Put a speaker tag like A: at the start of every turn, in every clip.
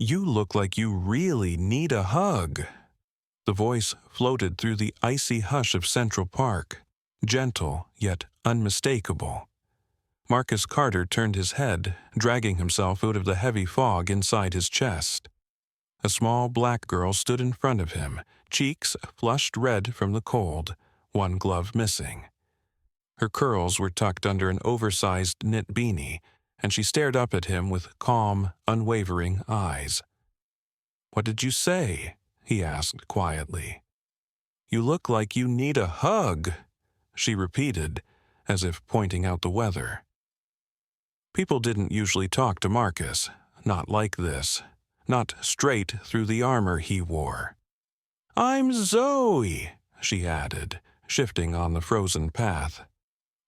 A: You look like you really need a hug. The voice floated through the icy hush of Central Park, gentle yet unmistakable. Marcus Carter turned his head, dragging himself out of the heavy fog inside his chest. A small black girl stood in front of him, cheeks flushed red from the cold, one glove missing. Her curls were tucked under an oversized knit beanie, and she stared up at him with calm, unwavering eyes. "What did you say?" he asked quietly. "You look like you need a hug," she repeated, as if pointing out the weather. People didn't usually talk to Marcus, not like this, not straight through the armor he wore. "I'm Zoe," she added, shifting on the frozen path.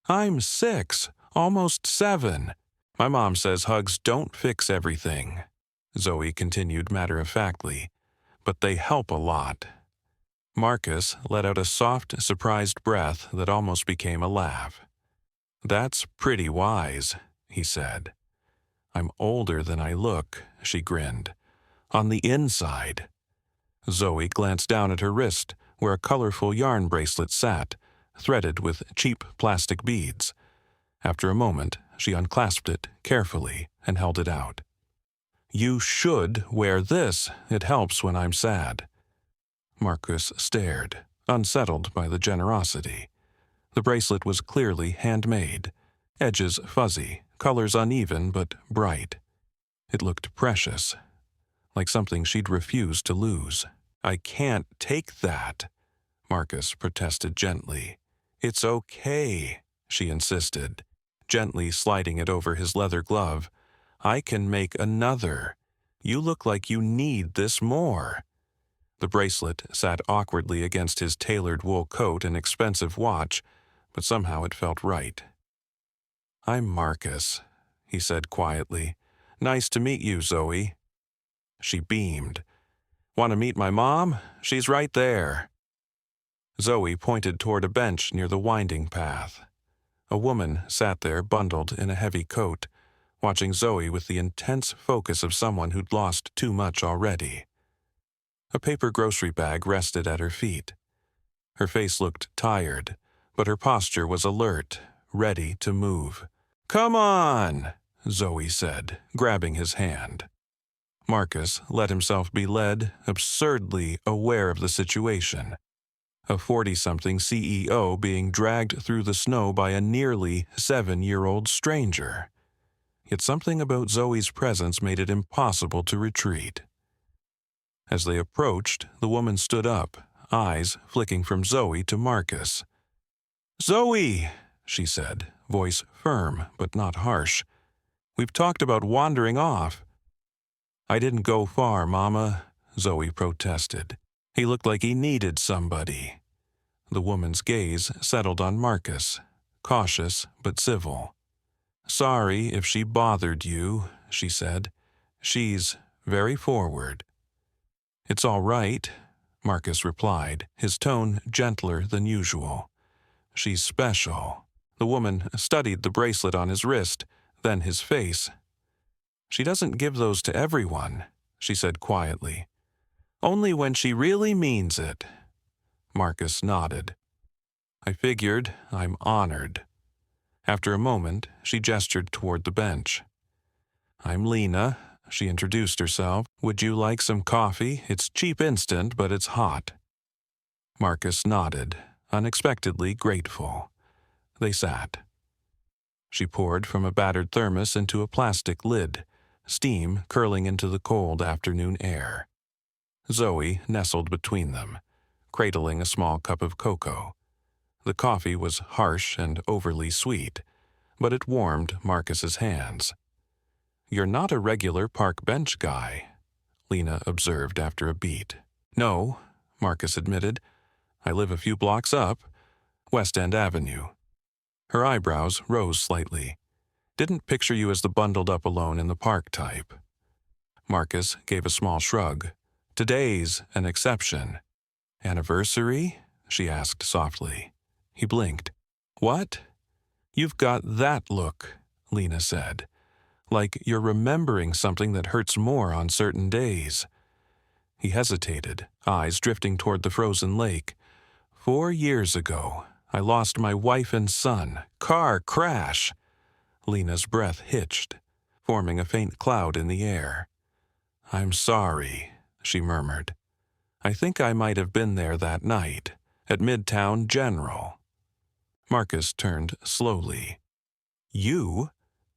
A: "I'm 6, almost 7. My mom says hugs don't fix everything," Zoe continued matter-of-factly, "but they help a lot." Marcus let out a soft, surprised breath that almost became a laugh. "That's pretty wise," he said. "I'm older than I look," she grinned. "On the inside." Zoe glanced down at her wrist, where a colorful yarn bracelet sat, threaded with cheap plastic beads. After a moment, she unclasped it carefully and held it out. "You should wear this. It helps when I'm sad." Marcus stared, unsettled by the generosity. The bracelet was clearly handmade, edges fuzzy, colors uneven but bright. It looked precious, like something she'd refuse to lose. "I can't take that," Marcus protested gently. "It's okay," she insisted, gently sliding it over his leather glove. "I can make another. You look like you need this more." The bracelet sat awkwardly against his tailored wool coat and expensive watch, but somehow it felt right. "I'm Marcus," he said quietly. "Nice to meet you, Zoe." She beamed. "Want to meet my mom? She's right there." Zoe pointed toward a bench near the winding path. A woman sat there bundled in a heavy coat, watching Zoe with the intense focus of someone who'd lost too much already. A paper grocery bag rested at her feet. Her face looked tired, but her posture was alert, ready to move. "Come on," Zoe said, grabbing his hand. Marcus let himself be led, absurdly aware of the situation. A 40-something CEO being dragged through the snow by a nearly 7-year-old stranger. Yet something about Zoe's presence made it impossible to retreat. As they approached, the woman stood up, eyes flicking from Zoe to Marcus. "Zoe," she said, voice firm but not harsh. "We've talked about wandering off." "I didn't go far, Mama," Zoe protested. "He looked like he needed somebody." The woman's gaze settled on Marcus, cautious but civil. "Sorry if she bothered you," she said. "She's very forward." "It's all right," Marcus replied, his tone gentler than usual. "She's special." The woman studied the bracelet on his wrist, then his face. "She doesn't give those to everyone," she said quietly. "Only when she really means it." Marcus nodded. "I figured. I'm honored." After a moment, she gestured toward the bench. "I'm Lena," she introduced herself. "Would you like some coffee? It's cheap instant, but it's hot." Marcus nodded, unexpectedly grateful. They sat. She poured from a battered thermos into a plastic lid, steam curling into the cold afternoon air. Zoe nestled between them, cradling a small cup of cocoa. The coffee was harsh and overly sweet, but it warmed Marcus's hands. "You're not a regular park bench guy," Lena observed after a beat. "No," Marcus admitted. "I live a few blocks up, West End Avenue." Her eyebrows rose slightly. "Didn't picture you as the bundled up alone in the park type." Marcus gave a small shrug. "Today's an exception." "Anniversary?" she asked softly. He blinked. "What?" "You've got that look," Lena said. like you're remembering something that hurts more on certain days. He hesitated, eyes drifting toward the frozen lake. 4 years ago, I lost my wife and son. Car crash. Lena's breath hitched, forming a faint cloud in the air. I'm sorry, she murmured. I think I might have been there that night, at Midtown General. Marcus turned slowly. You?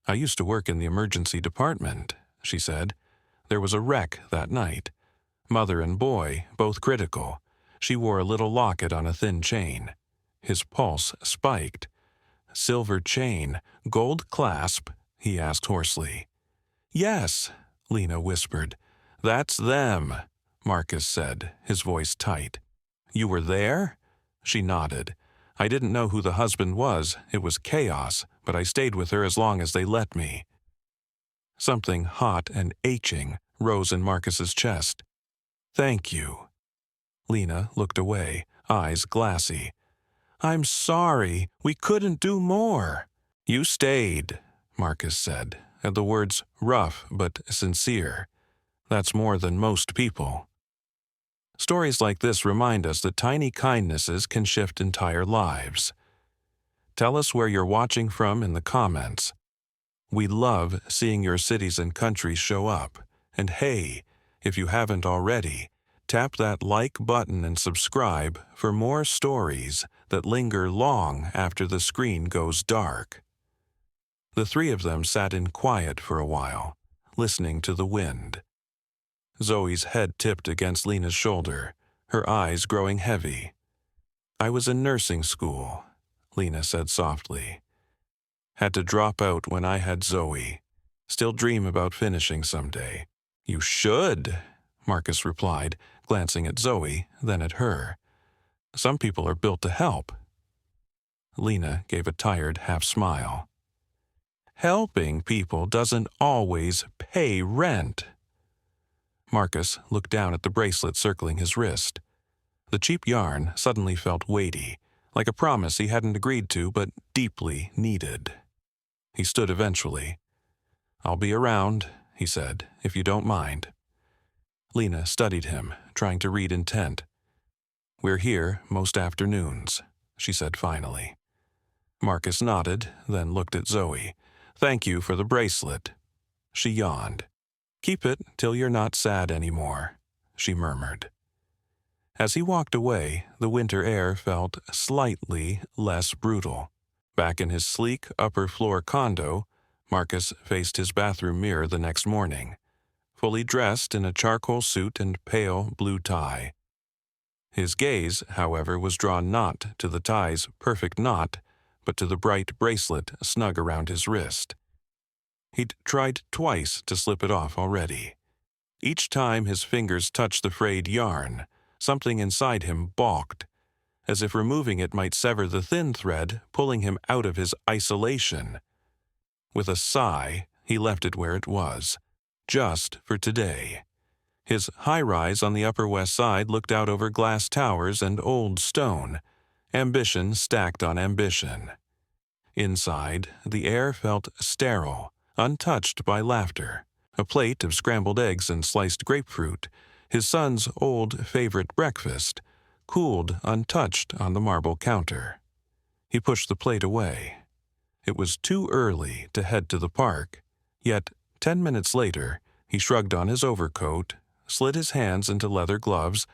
A: I used to work in the emergency department, she said. There was a wreck that night. Mother and boy, both critical. She wore a little locket on a thin chain. His pulse spiked. Silver chain, gold clasp, he asked hoarsely. Yes, Lena whispered. That's them, Marcus said, his voice tight. You were there? She nodded. I didn't know who the husband was. It was chaos, but I stayed with her as long as they let me. Something hot and aching rose in Marcus's chest. Thank you. Lena looked away, eyes glassy. I'm sorry. We couldn't do more. You stayed, Marcus said, and the words rough but sincere. That's more than most people. Stories like this remind us that tiny kindnesses can shift entire lives. Tell us where you're watching from in the comments. We love seeing your cities and countries show up. And hey, if you haven't already, tap that like button and subscribe for more stories that linger long after the screen goes dark. The three of them sat in quiet for a while, listening to the wind. Zoe's head tipped against Lena's shoulder, her eyes growing heavy. I was in nursing school, Lena said softly. Had to drop out when I had Zoe. Still dream about finishing someday. You should, Marcus replied, glancing at Zoe, then at her. Some people are built to help. Lena gave a tired half-smile. Helping people doesn't always pay rent. Marcus looked down at the bracelet circling his wrist. The cheap yarn suddenly felt weighty, like a promise he hadn't agreed to but deeply needed. He stood eventually. I'll be around, he said, if you don't mind. Lena studied him, trying to read intent. We're here most afternoons, she said finally. Marcus nodded, then looked at Zoe. Thank you for the bracelet. She yawned. Keep it till you're not sad anymore, she murmured. As he walked away, the winter air felt slightly less brutal. Back in his sleek upper-floor condo, Marcus faced his bathroom mirror the next morning, fully dressed in a charcoal suit and pale blue tie. His gaze, however, was drawn not to the tie's perfect knot, but to the bright bracelet snug around his wrist. He'd tried twice to slip it off already. Each time his fingers touched the frayed yarn, something inside him balked, as if removing it might sever the thin thread, pulling him out of his isolation. With a sigh, he left it where it was, just for today. His high-rise on the Upper West Side looked out over glass towers and old stone, ambition stacked on ambition. Inside, the air felt sterile, untouched by laughter. A plate of scrambled eggs and sliced grapefruit, his son's old favorite breakfast, cooled untouched on the marble counter. He pushed the plate away. It was too early to head to the park, yet 10 minutes later, he shrugged on his overcoat, slid his hands into leather gloves,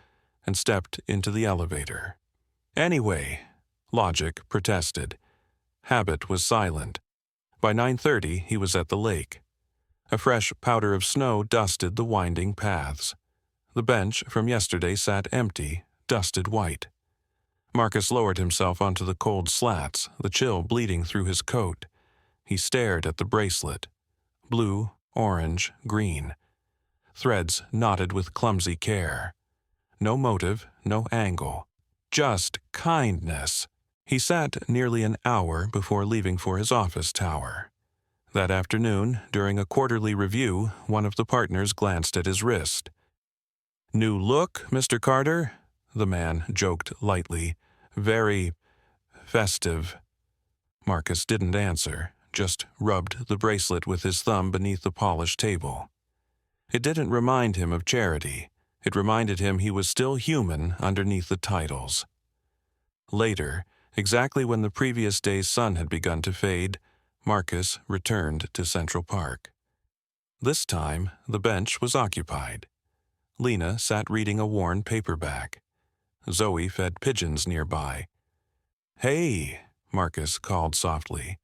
A: and stepped into the elevator. Anyway, logic protested. Habit was silent. By 9:30, he was at the lake. A fresh powder of snow dusted the winding paths. The bench from yesterday sat empty, dusted white. Marcus lowered himself onto the cold slats, the chill bleeding through his coat. He stared at the bracelet. Blue, orange, green. Threads knotted with clumsy care. No motive, no angle. Just kindness. He sat nearly an hour before leaving for his office tower. That afternoon, during a quarterly review, one of the partners glanced at his wrist. "New look, Mr. Carter?" the man joked lightly. "Very festive." Marcus didn't answer, just rubbed the bracelet with his thumb beneath the polished table. It didn't remind him of Charity. It reminded him he was still human underneath the titles. Later, exactly when the previous day's sun had begun to fade, Marcus returned to Central Park. This time, the bench was occupied. Lena sat reading a worn paperback. Zoe fed pigeons nearby. "Hey," Marcus called softly.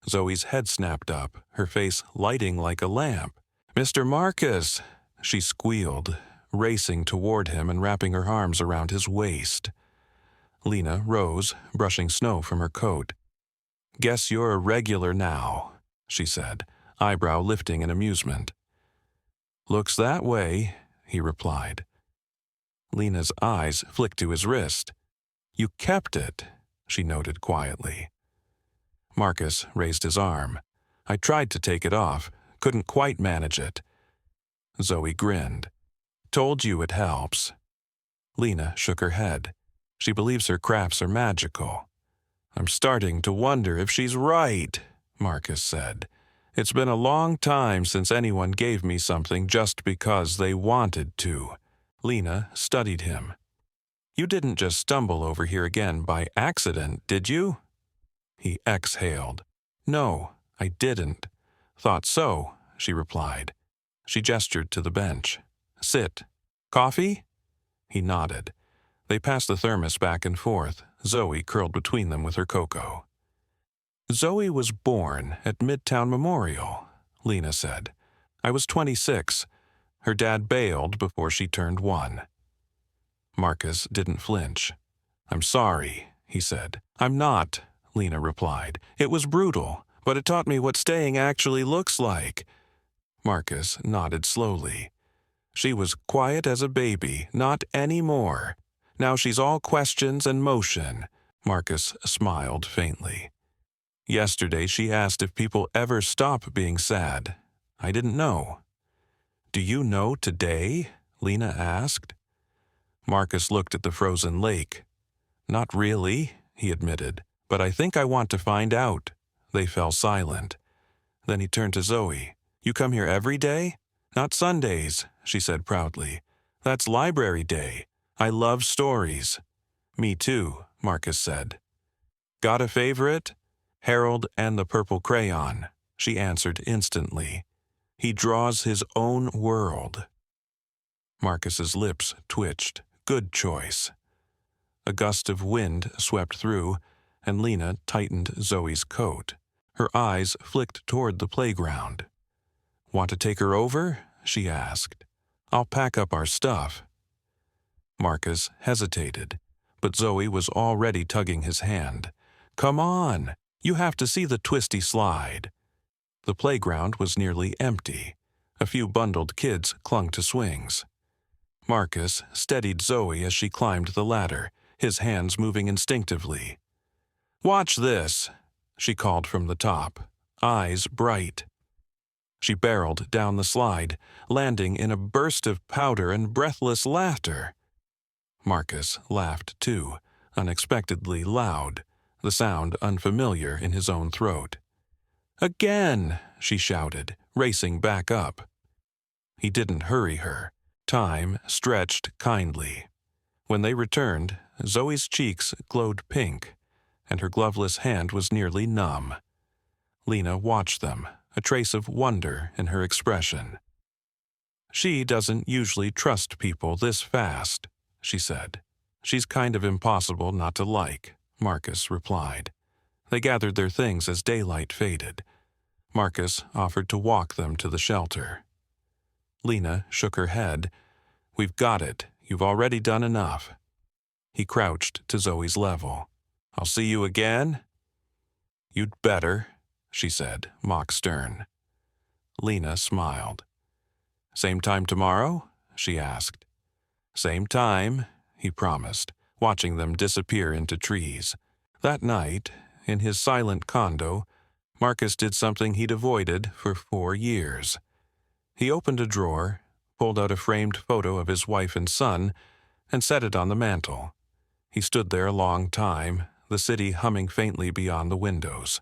A: Zoe's head snapped up, her face lighting like a lamp. "Mr. Marcus," she squealed, racing toward him and wrapping her arms around his waist. Lena rose, brushing snow from her coat. "Guess you're a regular now," she said, eyebrow lifting in amusement. "Looks that way," he replied. Lena's eyes flicked to his wrist. "You kept it," she noted quietly. Marcus raised his arm. "I tried to take it off, couldn't quite manage it." Zoe grinned. "Told you it helps." Lena shook her head. She believes her crafts are magical. "I'm starting to wonder if she's right," Marcus said. "It's been a long time since anyone gave me something just because they wanted to." Lena studied him. "You didn't just stumble over here again by accident, did you?" He exhaled. "No, I didn't." "Thought so," she replied. She gestured to the bench. "Sit. Coffee?" He nodded. They passed the thermos back and forth, Zoe curled between them with her cocoa. "Zoe was born at Midtown Memorial," Lena said. "I was 26. Her dad bailed before she turned 1. Marcus didn't flinch. "I'm sorry," he said. "I'm not," Lena replied. "It was brutal, but it taught me what staying actually looks like." Marcus nodded slowly. "She was quiet as a baby, not anymore. Now she's all questions and motion." Marcus smiled faintly. "Yesterday she asked if people ever stop being sad. I didn't know." "Do you know today?" Lena asked. Marcus looked at the frozen lake. "Not really," he admitted, "but I think I want to find out." They fell silent. Then he turned to Zoe. "You come here every day?" "Not Sundays," she said proudly. "That's library day. I love stories." "Me too," Marcus said. "Got a favorite?" "Harold and the Purple Crayon," she answered instantly. "He draws his own world." Marcus's lips twitched. Good choice. A gust of wind swept through, and Lena tightened Zoe's coat. Her eyes flicked toward the playground. "Want to take her over?" she asked. "I'll pack up our stuff." Marcus hesitated, but Zoe was already tugging his hand. "Come on! You have to see the twisty slide." The playground was nearly empty. A few bundled kids clung to swings. Marcus steadied Zoe as she climbed the ladder, his hands moving instinctively. "Watch this," she called from the top, eyes bright. She barreled down the slide, landing in a burst of powder and breathless laughter. Marcus laughed too, unexpectedly loud, the sound unfamiliar in his own throat. "Again!" she shouted, racing back up. He didn't hurry her. Time stretched kindly. When they returned, Zoe's cheeks glowed pink, and her gloveless hand was nearly numb. Lena watched them, a trace of wonder in her expression. "She doesn't usually trust people this fast," she said. "She's kind of impossible not to like," Marcus replied. They gathered their things as daylight faded. Marcus offered to walk them to the shelter. Lena shook her head. "We've got it. You've already done enough." He crouched to Zoe's level. "I'll see you again?" "You'd better," she said, mock stern. Lena smiled. "Same time tomorrow?" she asked. "Same time," he promised, watching them disappear into trees. That night, in his silent condo, Marcus did something he'd avoided for 4 years. He opened a drawer, pulled out a framed photo of his wife and son, and set it on the mantel. He stood there a long time, the city humming faintly beyond the windows.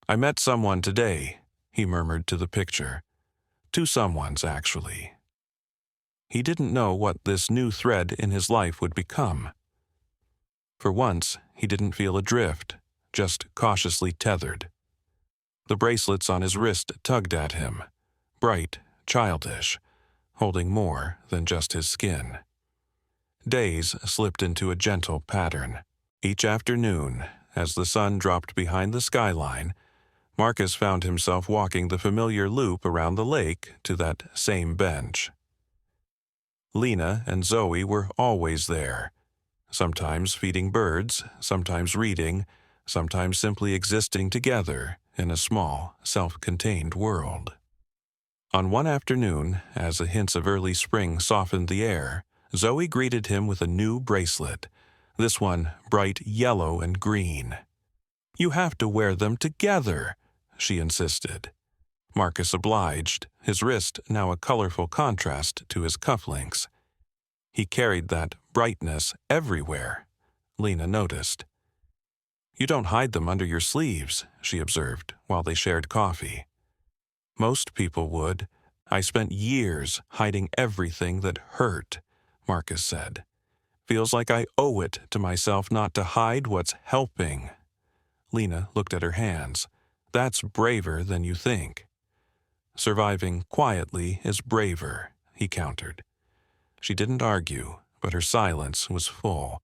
A: I met someone today, he murmured to the picture. Two someones, actually. He didn't know what this new thread in his life would become. For once, he didn't feel adrift, just cautiously tethered. The bracelets on his wrist tugged at him, bright, childish, holding more than just his skin. Days slipped into a gentle pattern. Each afternoon, as the sun dropped behind the skyline, Marcus found himself walking the familiar loop around the lake to that same bench. Lena and Zoe were always there, sometimes feeding birds, sometimes reading, sometimes simply existing together in a small, self-contained world. On one afternoon, as the hints of early spring softened the air, Zoe greeted him with a new bracelet, this one bright yellow and green. "You have to wear them together," she insisted. Marcus obliged, his wrist now a colorful contrast to his cufflinks. He carried that brightness everywhere, Lena noticed. "You don't hide them under your sleeves," she observed while they shared coffee. "Most people would. I spent years hiding everything that hurt," Marcus said. "Feels like I owe it to myself not to hide what's helping." Lena looked at her hands. "That's braver than you think." "Surviving quietly is braver," he countered. She didn't argue, but her silence was full.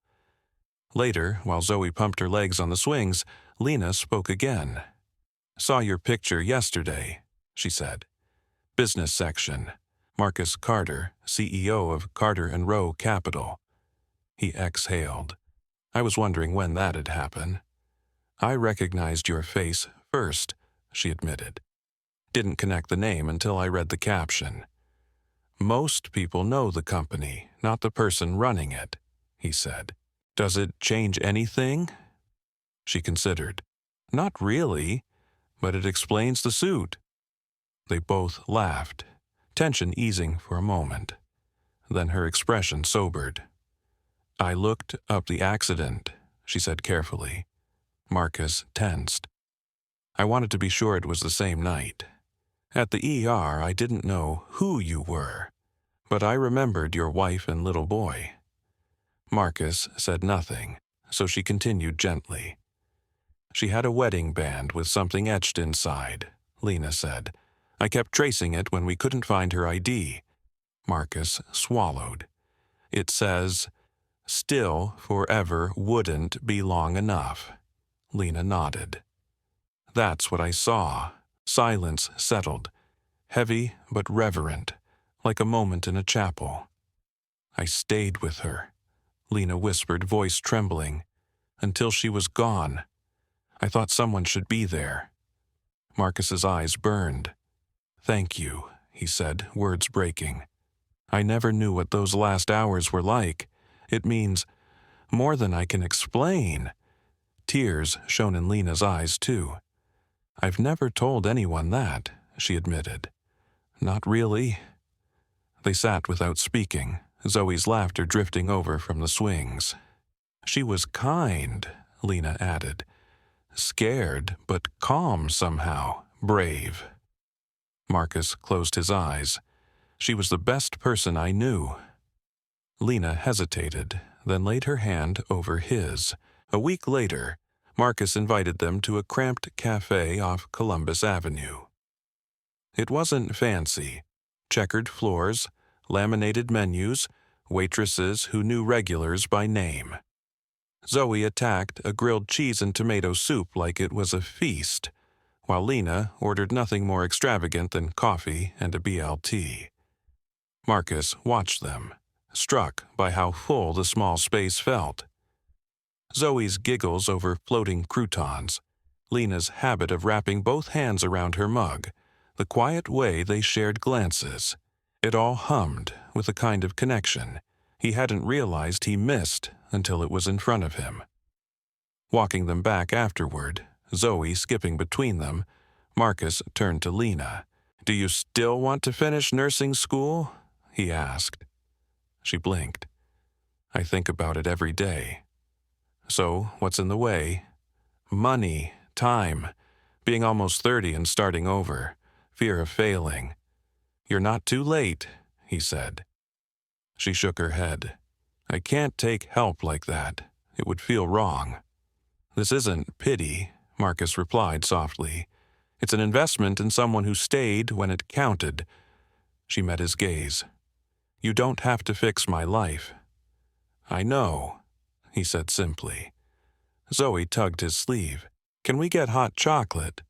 A: Later, while Zoe pumped her legs on the swings, Lena spoke again. "Saw your picture yesterday," she said. "Business section. Marcus Carter, CEO of Carter & Rowe Capital." He exhaled. "I was wondering when that'd happen." "I recognized your face first," she admitted. "Didn't connect the name until I read the caption." "Most people know the company, not the person running it," he said. "Does it change anything?" She considered. "Not really, but it explains the suit." They both laughed, tension easing for a moment. Then her expression sobered. "I looked up the accident," she said carefully. Marcus tensed. "I wanted to be sure it was the same night. At the ER, I didn't know who you were, but I remembered your wife and little boy." Marcus said nothing, so she continued gently. "She had a wedding band with something etched inside," Lena said. "I kept tracing it when we couldn't find her ID." Marcus swallowed. "It says, 'Still forever wouldn't be long enough.'" Lena nodded. "That's what I saw." Silence settled, heavy but reverent, like a moment in a chapel. "I stayed with her," Lena whispered, voice trembling, "until she was gone. I thought someone should be there." Marcus's eyes burned. "Thank you," he said, words breaking. "I never knew what those last hours were like. It means more than I can explain." Tears shone in Lena's eyes, too. "I've never told anyone that," she admitted. "Not really." They sat without speaking, Zoe's laughter drifting over from the swings. "She was kind," Lena added. "Scared, but calm somehow, brave." Marcus closed his eyes. "She was the best person I knew." Lena hesitated, then laid her hand over his. A week later, Marcus invited them to a cramped cafe off Columbus Avenue. It wasn't fancy. Checkered floors, laminated menus, waitresses who knew regulars by name. Zoe attacked a grilled cheese and tomato soup like it was a feast, while Lena ordered nothing more extravagant than coffee and a BLT. Marcus watched them, struck by how full the small space felt. Zoe's giggles over floating croutons, Lena's habit of wrapping both hands around her mug, the quiet way they shared glances. It all hummed with a kind of connection he hadn't realized he missed until it was in front of him. Walking them back afterward, Zoe skipping between them, Marcus turned to Lena. "Do you still want to finish nursing school?" he asked. She blinked. "I think about it every day." "So, what's in the way?" "Money, time. being almost 30 and starting over, fear of failing. "You're not too late," he said. She shook her head. "I can't take help like that. It would feel wrong." "This isn't pity," Marcus replied softly. "It's an investment in someone who stayed when it counted." She met his gaze. "You don't have to fix my life." "I know," he said simply. Zoe tugged his sleeve. "Can we get hot chocolate?"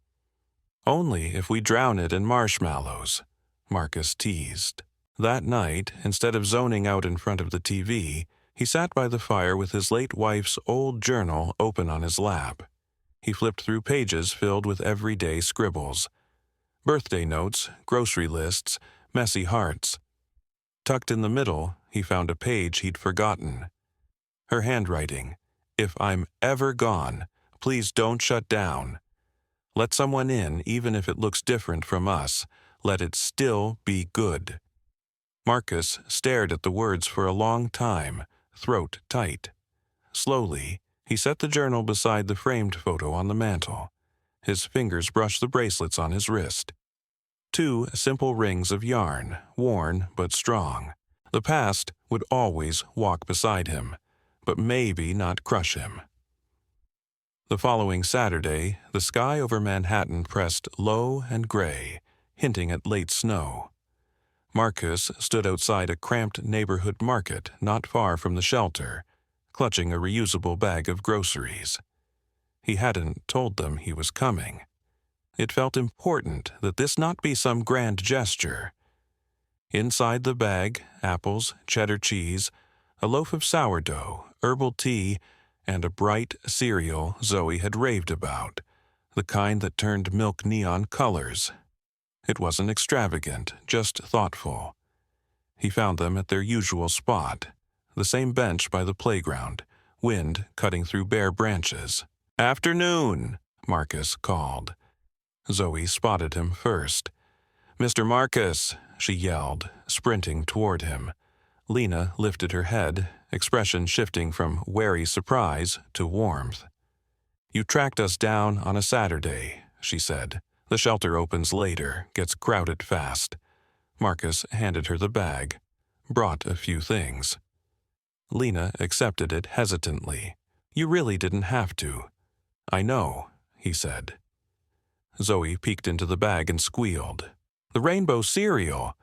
A: "Only if we drown it in marshmallows," Marcus teased. That night, instead of zoning out in front of the TV, he sat by the fire with his late wife's old journal open on his lap. He flipped through pages filled with everyday scribbles. Birthday notes, grocery lists, messy hearts. Tucked in the middle, he found a page he'd forgotten. Her handwriting. "If I'm ever gone, please don't shut down. Let someone in, even if it looks different from us. Let it still be good." Marcus stared at the words for a long time, throat tight. Slowly, he set the journal beside the framed photo on the mantel. His fingers brushed the bracelets on his wrist. 2 simple rings of yarn, worn but strong. The past would always walk beside him, but maybe not crush him. The following Saturday, the sky over Manhattan pressed low and gray, hinting at late snow. Marcus stood outside a cramped neighborhood market not far from the shelter, clutching a reusable bag of groceries. He hadn't told them he was coming. It felt important that this not be some grand gesture. Inside the bag, apples, cheddar cheese, a loaf of sourdough, herbal tea, and a bright cereal Zoe had raved about, the kind that turned milk neon colors. It wasn't extravagant, just thoughtful. He found them at their usual spot, the same bench by the playground, wind cutting through bare branches. "Afternoon," Marcus called. Zoe spotted him first. "Mr. Marcus," she yelled, sprinting toward him. Lena lifted her head, expression shifting from wary surprise to warmth. "You tracked us down on a Saturday," she said. "The shelter opens later, gets crowded fast." Marcus handed her the bag, brought a few things. Lena accepted it hesitantly. "You really didn't have to." "I know," he said. Zoe peeked into the bag and squealed. "The rainbow cereal!"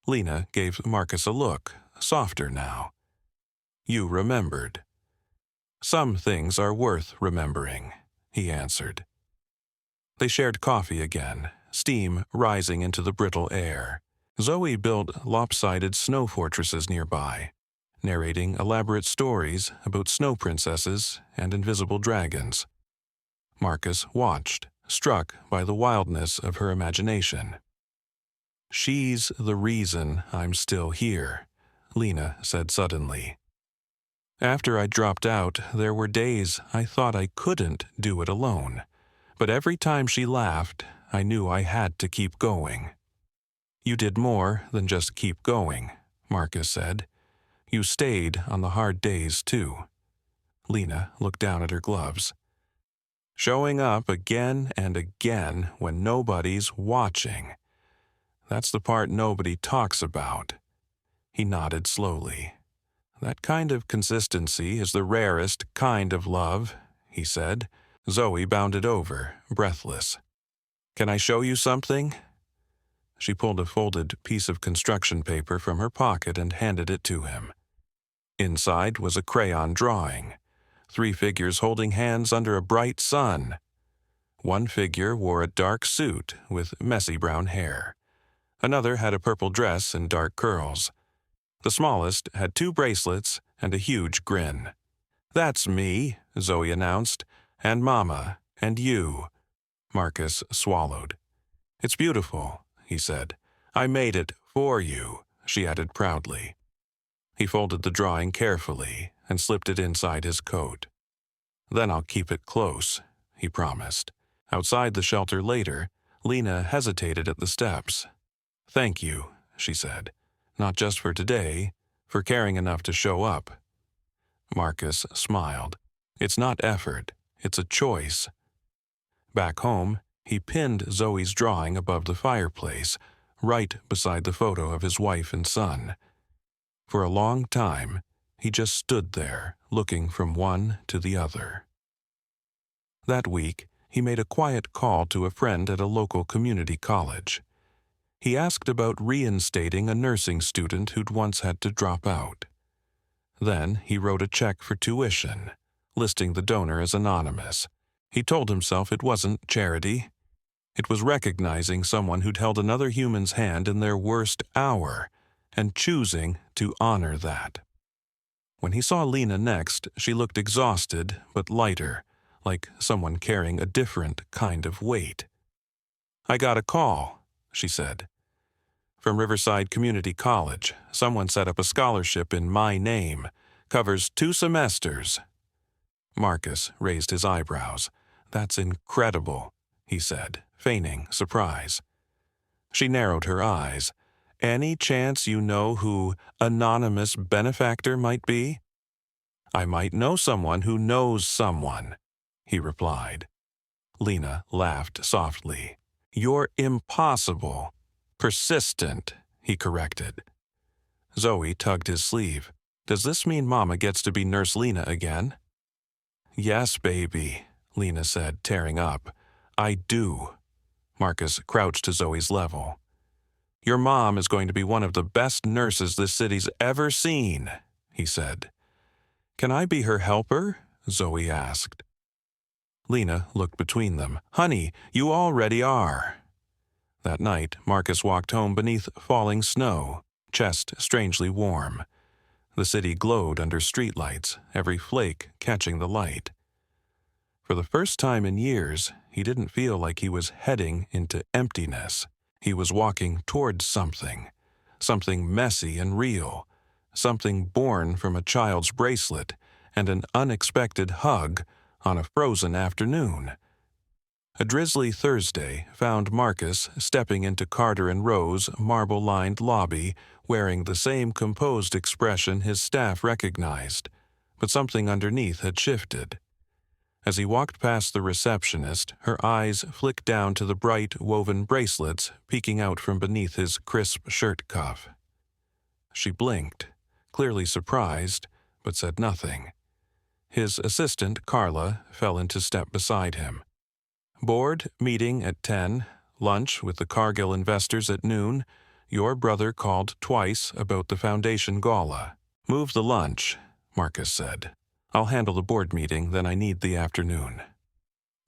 A: Lena gave Marcus a look, softer now. "You remembered." "Some things are worth remembering," he answered. They shared coffee again, steam rising into the brittle air. Zoe built lopsided snow fortresses nearby, narrating elaborate stories about snow princesses and invisible dragons. Marcus watched, struck by the wildness of her imagination. "She's the reason I'm still here," Lena said suddenly. "After I dropped out, there were days I thought I couldn't do it alone. But every time she laughed, I knew I had to keep going." "You did more than just keep going," Marcus said. "You stayed on the hard days, too." Lena looked down at her gloves. "Showing up again and again when nobody's watching. That's the part nobody talks about." He nodded slowly. "That kind of consistency is the rarest kind of love," he said. Zoe bounded over, breathless. "Can I show you something?" She pulled a folded piece of construction paper from her pocket and handed it to him. Inside was a crayon drawing. 3 figures holding hands under a bright sun. One figure wore a dark suit with messy brown hair. Another had a purple dress and dark curls. The smallest had 2 bracelets and a huge grin. "That's me," Zoe announced. "And Mama, and you." Marcus swallowed. "It's beautiful," he said. "I made it for you," she added proudly. He folded the drawing carefully and slipped it inside his coat. "Then I'll keep it close," he promised. Outside the shelter later, Lena hesitated at the steps. "Thank you," she said. "Not just for today, for caring enough to show up." Marcus smiled. "It's not effort. It's a choice." Back home, he pinned Zoe's drawing above the fireplace, right beside the photo of his wife and son. For a long time, he just stood there, looking from one to the other. That week, he made a quiet call to a friend at a local community college. He asked about reinstating a nursing student who'd once had to drop out. Then he wrote a check for tuition, listing the donor as anonymous. He told himself it wasn't charity. It was recognizing someone who'd held another human's hand in their worst hour and choosing to honor that. When he saw Lena next, she looked exhausted but lighter, like someone carrying a different kind of weight. "I got a call," she said. "From Riverside Community College. Someone set up a scholarship in my name. Covers 2 semesters. Marcus raised his eyebrows. "That's incredible," he said, feigning surprise. She narrowed her eyes. "Any chance you know who anonymous benefactor might be?" "I might know someone who knows someone," he replied. Lena laughed softly. "You're impossible. Persistent," he corrected. Zoe tugged his sleeve. "Does this mean Mama gets to be Nurse Lena again?" "Yes, baby," Lena said, tearing up. "I do." Marcus crouched to Zoe's level. "Your mom is going to be one of the best nurses this city's ever seen," he said. "Can I be her helper?" Zoe asked. Lena looked between them. "Honey, you already are." That night, Marcus walked home beneath falling snow, chest strangely warm. The city glowed under streetlights, every flake catching the light. For the first time in years, he didn't feel like he was heading into emptiness. He was walking towards something messy and real, something born from a child's bracelet and an unexpected hug on a frozen afternoon. A drizzly Thursday found Marcus stepping into Carter and Rowe's marble-lined lobby wearing the same composed expression his staff recognized, but something underneath had shifted. As he walked past the receptionist, her eyes flicked down to the bright woven bracelets peeking out from beneath his crisp shirt cuff. She blinked, clearly surprised, but said nothing. His assistant, Carla, fell into step beside him. "Board meeting at 10, lunch with the Cargill investors at noon. Your brother called twice about the foundation gala." "Move the lunch," Marcus said. "I'll handle the board meeting, then I need the afternoon."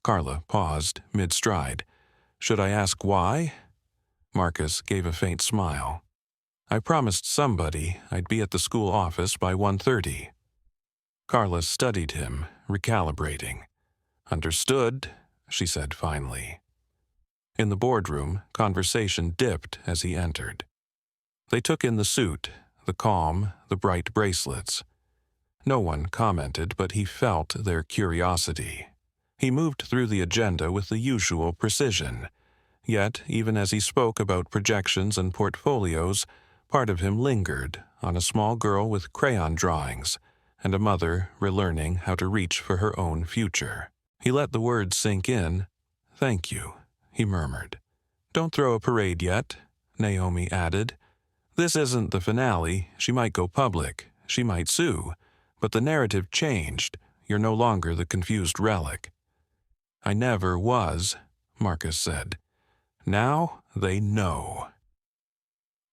A: Carla paused mid-stride. "Should I ask why?" Marcus gave a faint smile. "I promised somebody I'd be at the school office by 1:30. Carla studied him, recalibrating. "Understood," she said finally. In the boardroom, conversation dipped as he entered. They took in the suit, the calm, the bright bracelets. No one commented, but he felt their curiosity. He moved through the agenda with the usual precision. Yet, even as he spoke about projections and portfolios, part of him lingered on a small girl with crayon drawings and a mother relearning how to reach for her own future. He let the words sink in. "Thank you," he murmured. "Don't throw a parade yet," Naomi added. "This isn't the finale. She might go public. She might sue. But the narrative changed. You're no longer the confused relic." "I never was," Marcus said. "Now they know."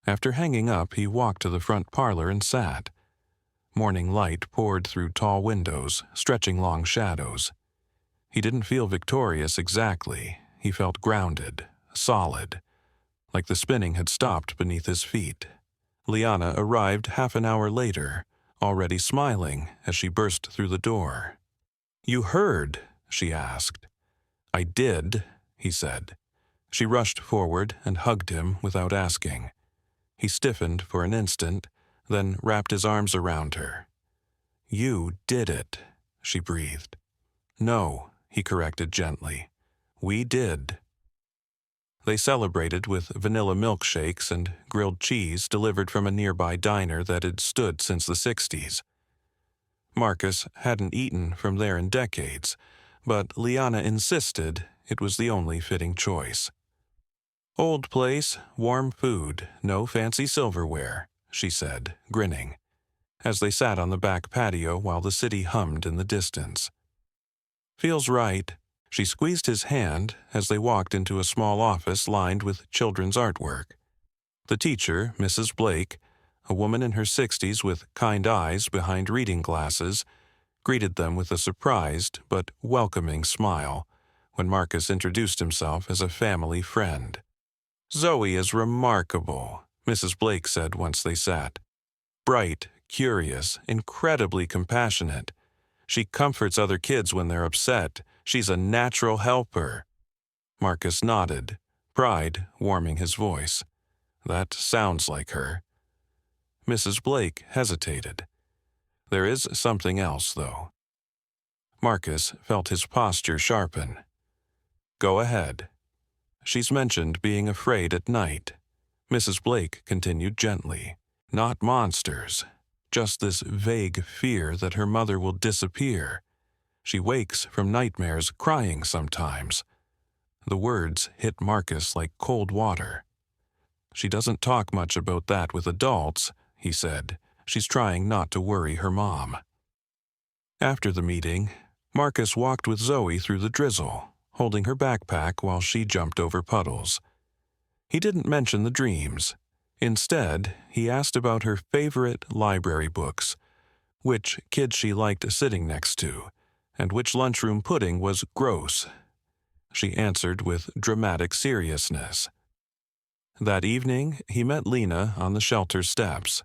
A: After hanging up, he walked to the front parlor and sat. Morning light poured through tall windows, stretching long shadows. He didn't feel victorious exactly. He felt grounded, solid, like the spinning had stopped beneath his feet. Lena arrived half an hour later, already smiling as she burst through the door. "You heard?" she asked. "I did," he said. She rushed forward and hugged him without asking. He stiffened for an instant, then wrapped his arms around her. "You did it," she breathed. "No," he corrected gently. "We did." They celebrated with vanilla milkshakes and grilled cheese delivered from a nearby diner that had stood since the 60s. Marcus hadn't eaten from there in decades, but Lena insisted it was the only fitting choice. "Old place, warm food, no fancy silverware," she said, grinning, as they sat on the back patio while the city hummed in the distance. "Feels right." She squeezed his hand as they walked into a small office lined with children's artwork. The teacher, Mrs. Blake, a woman in her 60s with kind eyes behind reading glasses, greeted them with a surprised but welcoming smile when Marcus introduced himself as a family friend. "Zoe is remarkable," Mrs. Blake said once they sat. "Bright, curious, incredibly compassionate. She comforts other kids when they're upset. She's a natural helper." Marcus nodded, pride warming his voice. "That sounds like her." Mrs. Blake hesitated. "There is something else, though." Marcus felt his posture sharpen. "Go ahead." "She's mentioned being afraid at night," Mrs. Blake continued gently. "Not monsters, just this vague fear that her mother will disappear. She wakes from nightmares crying sometimes." The words hit Marcus like cold water. "She doesn't talk much about that with adults," he said. "She's trying not to worry her mom." After the meeting, Marcus walked with Zoe through the drizzle, holding her backpack while she jumped over puddles. He didn't mention the dreams. Instead, he asked about her favorite library books, which kids she liked sitting next to, and which lunchroom pudding was gross. She answered with dramatic seriousness. That evening, he met Lena on the shelter steps.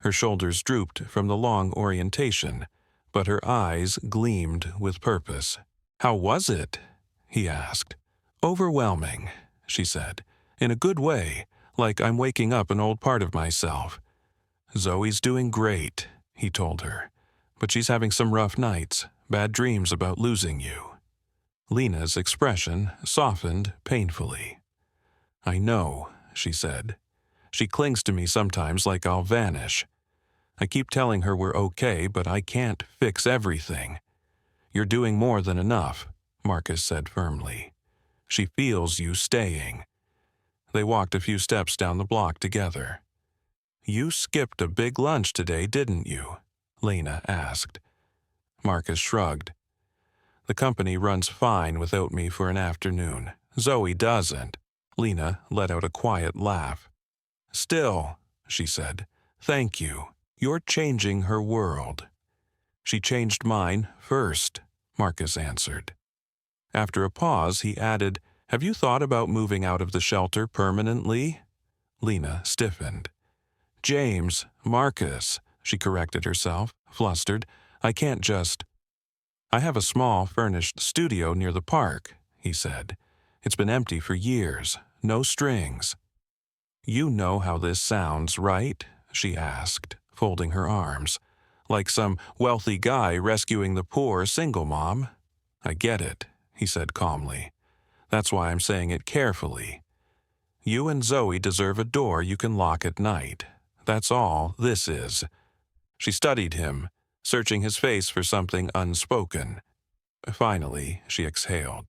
A: Her shoulders drooped from the long orientation, but her eyes gleamed with purpose. "How was it?" he asked. "Overwhelming," she said. "In a good way, like I'm waking up an old part of myself." "Zoe's doing great," he told her. "But she's having some rough nights, bad dreams about losing you." Lena's expression softened painfully. "I know," she said. "She clings to me sometimes like I'll vanish. I keep telling her we're okay, but I can't fix everything." "You're doing more than enough," Marcus said firmly. "She feels you staying." They walked a few steps down the block together. "You skipped a big lunch today, didn't you?" Lena asked. Marcus shrugged. "The company runs fine without me for an afternoon. Zoe doesn't." Lena let out a quiet laugh. "Still," she said, "thank you. You're changing her world." "She changed mine first," Marcus answered. After a pause, he added, "Have you thought about moving out of the shelter permanently?" Lena stiffened. "James, Marcus," she corrected herself, flustered. "I can't just—" "I have a small, furnished studio near the park," he said. "It's been empty for years. No strings." "You know how this sounds, right?" she asked, folding her arms. "Like some wealthy guy rescuing the poor single mom." "I get it," he said calmly. "That's why I'm saying it carefully. You and Zoe deserve a door you can lock at night. That's all this is." She studied him, searching his face for something unspoken. Finally, she exhaled.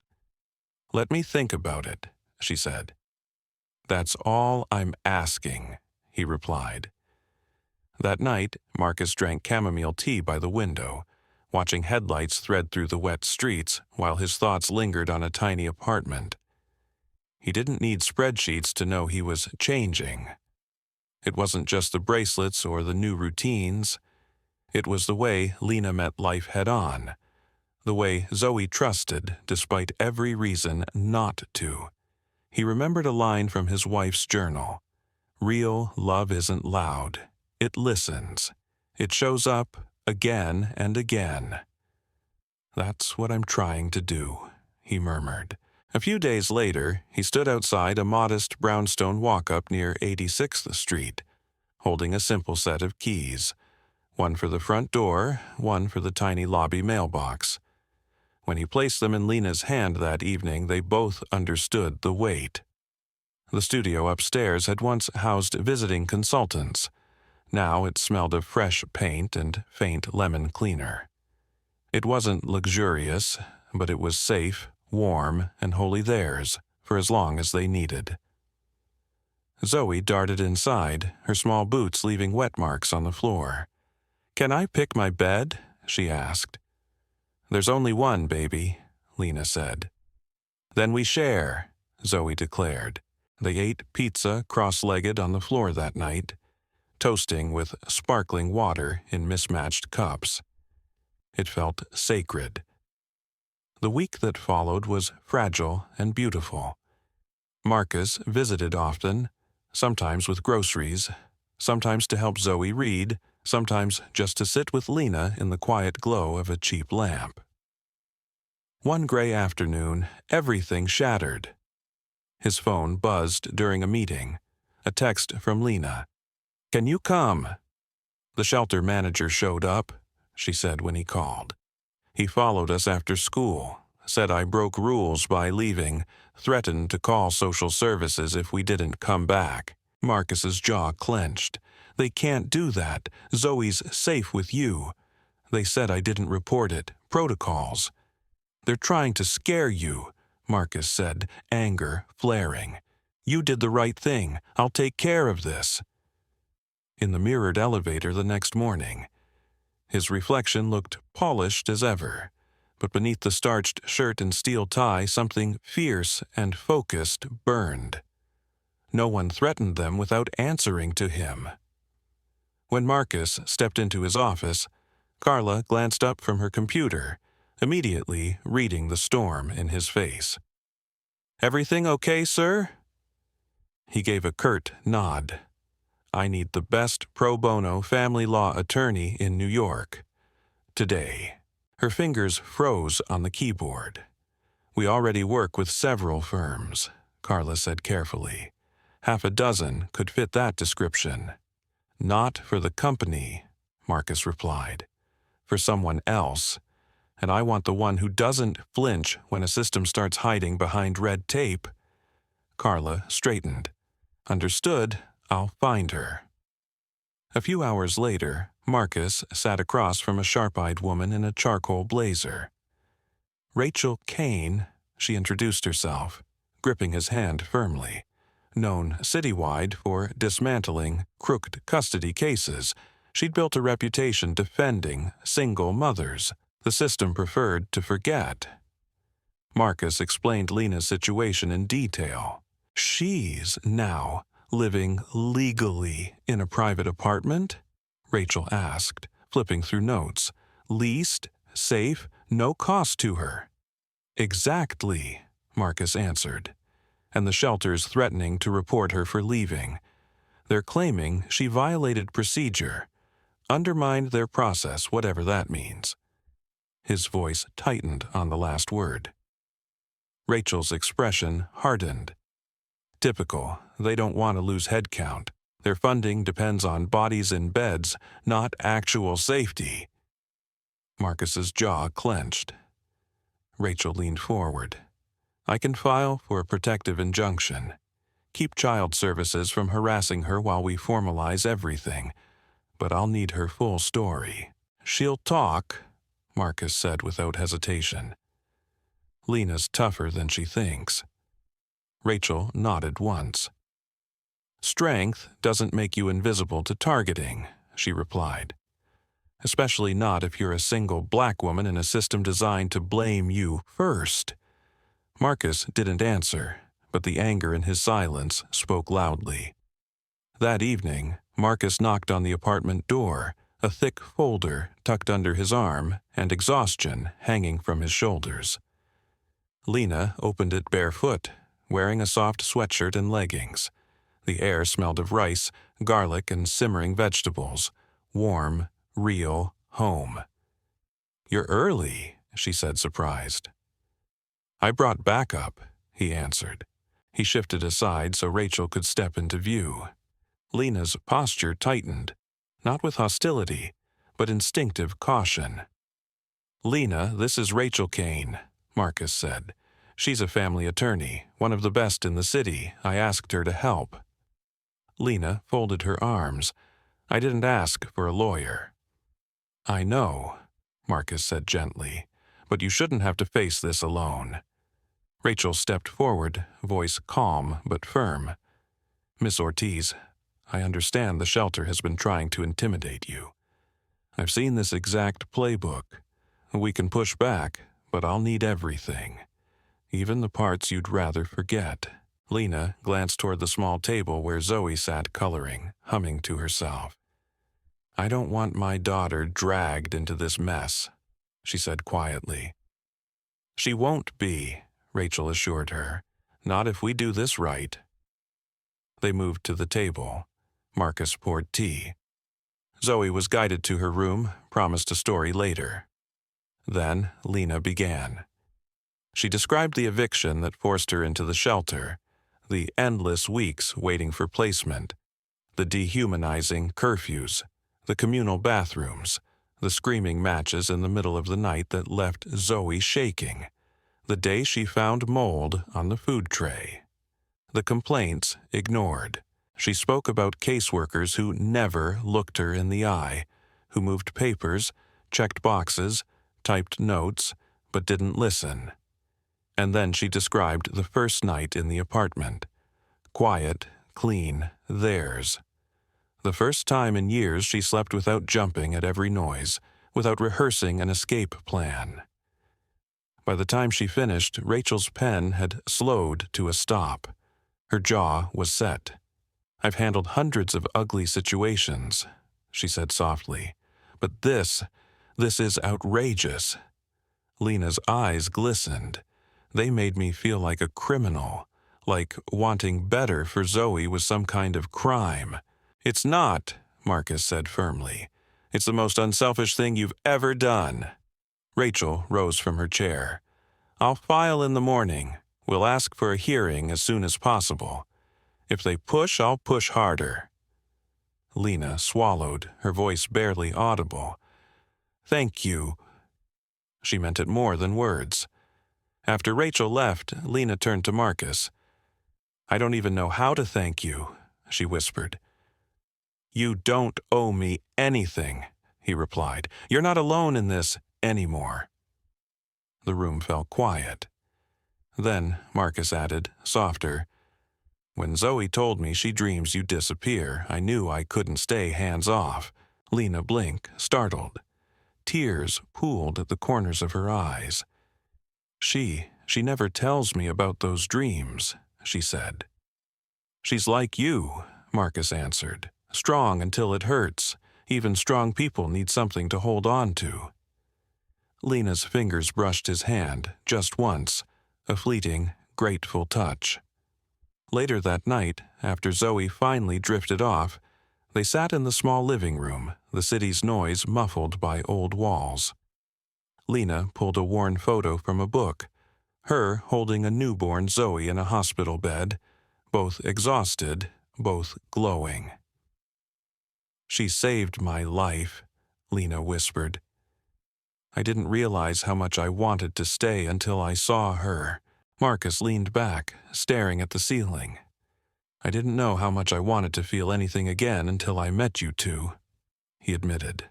A: "Let me think about it," she said. "That's all I'm asking," he replied. That night, Marcus drank chamomile tea by the window, watching headlights thread through the wet streets while his thoughts lingered on a tiny apartment. He didn't need spreadsheets to know he was changing. It wasn't just the bracelets or the new routines. It was the way Lena met life head-on, the way Zoe trusted despite every reason not to. He remembered a line from his wife's journal. "Real love isn't loud. It listens. It shows up again and again." "That's what I'm trying to do," he murmured. A few days later, he stood outside a modest brownstone walk-up near 86th Street, holding a simple set of keys, one for the front door, one for the tiny lobby mailbox. When he placed them in Lena's hand that evening, they both understood the weight. The studio upstairs had once housed visiting consultants. Now it smelled of fresh paint and faint lemon cleaner. It wasn't luxurious, but it was safe, warm and wholly theirs, for as long as they needed. Zoe darted inside, her small boots leaving wet marks on the floor. "Can I pick my bed?" she asked. "There's only one, baby," Lena said. "Then we share," Zoe declared. They ate pizza cross-legged on the floor that night, toasting with sparkling water in mismatched cups. It felt sacred. The week that followed was fragile and beautiful. Marcus visited often, sometimes with groceries, sometimes to help Zoe read, sometimes just to sit with Lena in the quiet glow of a cheap lamp. One gray afternoon, everything shattered. His phone buzzed during a meeting. A text from Lena. "Can you come?" "The shelter manager showed up," she said when he called. "He followed us after school, said I broke rules by leaving, threatened to call social services if we didn't come back." Marcus's jaw clenched. "They can't do that. Zoe's safe with you. They said I didn't report it. Protocols." "They're trying to scare you," Marcus said, anger flaring. "You did the right thing. I'll take care of this." In the mirrored elevator the next morning, his reflection looked polished as ever, but beneath the starched shirt and steel tie something fierce and focused burned. No one threatened them without answering to him. When Marcus stepped into his office, Carla glanced up from her computer, immediately reading the storm in his face. "Everything okay, sir?" He gave a curt nod. "I need the best pro bono family law attorney in New York. Today." Her fingers froze on the keyboard. "We already work with several firms," Carla said carefully. "Half a dozen could fit that description." "Not for the company," Marcus replied. "For someone else. And I want the one who doesn't flinch when a system starts hiding behind red tape." Carla straightened. "Understood. I'll find her." A few hours later, Marcus sat across from a sharp-eyed woman in a charcoal blazer. "Rachel Kane," she introduced herself, gripping his hand firmly. Known citywide for dismantling crooked custody cases, she'd built a reputation defending single mothers. The system preferred to forget. Marcus explained Lena's situation in detail. "She's now living legally in a private apartment?" Rachel asked, flipping through notes. "Leased, safe, no cost to her." "Exactly," Marcus answered. "And the shelter's threatening to report her for leaving. They're claiming she violated procedure, undermined their process, whatever that means." His voice tightened on the last word. Rachel's expression hardened. "Typical. They don't want to lose headcount. Their funding depends on bodies in beds, not actual safety." Marcus's jaw clenched. Rachel leaned forward. "I can file for a protective injunction. Keep child services from harassing her while we formalize everything. But I'll need her full story." "She'll talk," Marcus said without hesitation. "Lena's tougher than she thinks." Rachel nodded once. "Strength doesn't make you invisible to targeting," she replied. "Especially not if you're a single black woman in a system designed to blame you first." Marcus didn't answer, but the anger in his silence spoke loudly. That evening, Marcus knocked on the apartment door, a thick folder tucked under his arm and exhaustion hanging from his shoulders. Lena opened it barefoot, wearing a soft sweatshirt and leggings. The air smelled of rice, garlic, and simmering vegetables. Warm, real home. "You're early," she said, surprised. "I brought backup," he answered. He shifted aside so Rachel could step into view. Lena's posture tightened, not with hostility, but instinctive caution. "Lena, this is Rachel Kane," Marcus said. "She's a family attorney, one of the best in the city. I asked her to help." Lena folded her arms. "I didn't ask for a lawyer." "I know," Marcus said gently, "but you shouldn't have to face this alone." Rachel stepped forward, voice calm but firm. "Miss Ortiz, I understand the shelter has been trying to intimidate you. I've seen this exact playbook. We can push back, but I'll need everything. Even the parts you'd rather forget." Lena glanced toward the small table where Zoe sat coloring, humming to herself. "I don't want my daughter dragged into this mess," she said quietly. "She won't be," Rachel assured her. "Not if we do this right." They moved to the table. Marcus poured tea. Zoe was guided to her room, promised a story later. Then Lena began. She described the eviction that forced her into the shelter, the endless weeks waiting for placement, the dehumanizing curfews, the communal bathrooms, the screaming matches in the middle of the night that left Zoe shaking, the day she found mold on the food tray. The complaints ignored. She spoke about caseworkers who never looked her in the eye, who moved papers, checked boxes, typed notes, but didn't listen. And then she described the first night in the apartment. Quiet, clean, theirs. The first time in years she slept without jumping at every noise, without rehearsing an escape plan. By the time she finished, Rachel's pen had slowed to a stop. Her jaw was set. "I've handled hundreds of ugly situations," she said softly, "but this is outrageous." Lena's eyes glistened. They made me feel like a criminal, like wanting better for Zoe was some kind of crime. "It's not," Marcus said firmly. "It's the most unselfish thing you've ever done." Rachel rose from her chair. "I'll file in the morning. We'll ask for a hearing as soon as possible. If they push, I'll push harder." Lena swallowed, her voice barely audible. "Thank you." She meant it more than words. After Rachel left, Lena turned to Marcus. "I don't even know how to thank you," she whispered. "You don't owe me anything," he replied. "You're not alone in this anymore." The room fell quiet. Then Marcus added, softer, "When Zoe told me she dreams you disappear, I knew I couldn't stay hands off." Lena blinked, startled. Tears pooled at the corners of her eyes. She never tells me about those dreams," she said. "She's like you," Marcus answered. "Strong until it hurts. Even strong people need something to hold on to." Lena's fingers brushed his hand, just once, a fleeting, grateful touch. Later that night, after Zoe finally drifted off, they sat in the small living room, the city's noise muffled by old walls. Lena pulled a worn photo from a book, her holding a newborn Zoe in a hospital bed, both exhausted, both glowing. "She saved my life," Lena whispered. "I didn't realize how much I wanted to stay until I saw her." Marcus leaned back, staring at the ceiling. "I didn't know how much I wanted to feel anything again until I met you two," he admitted.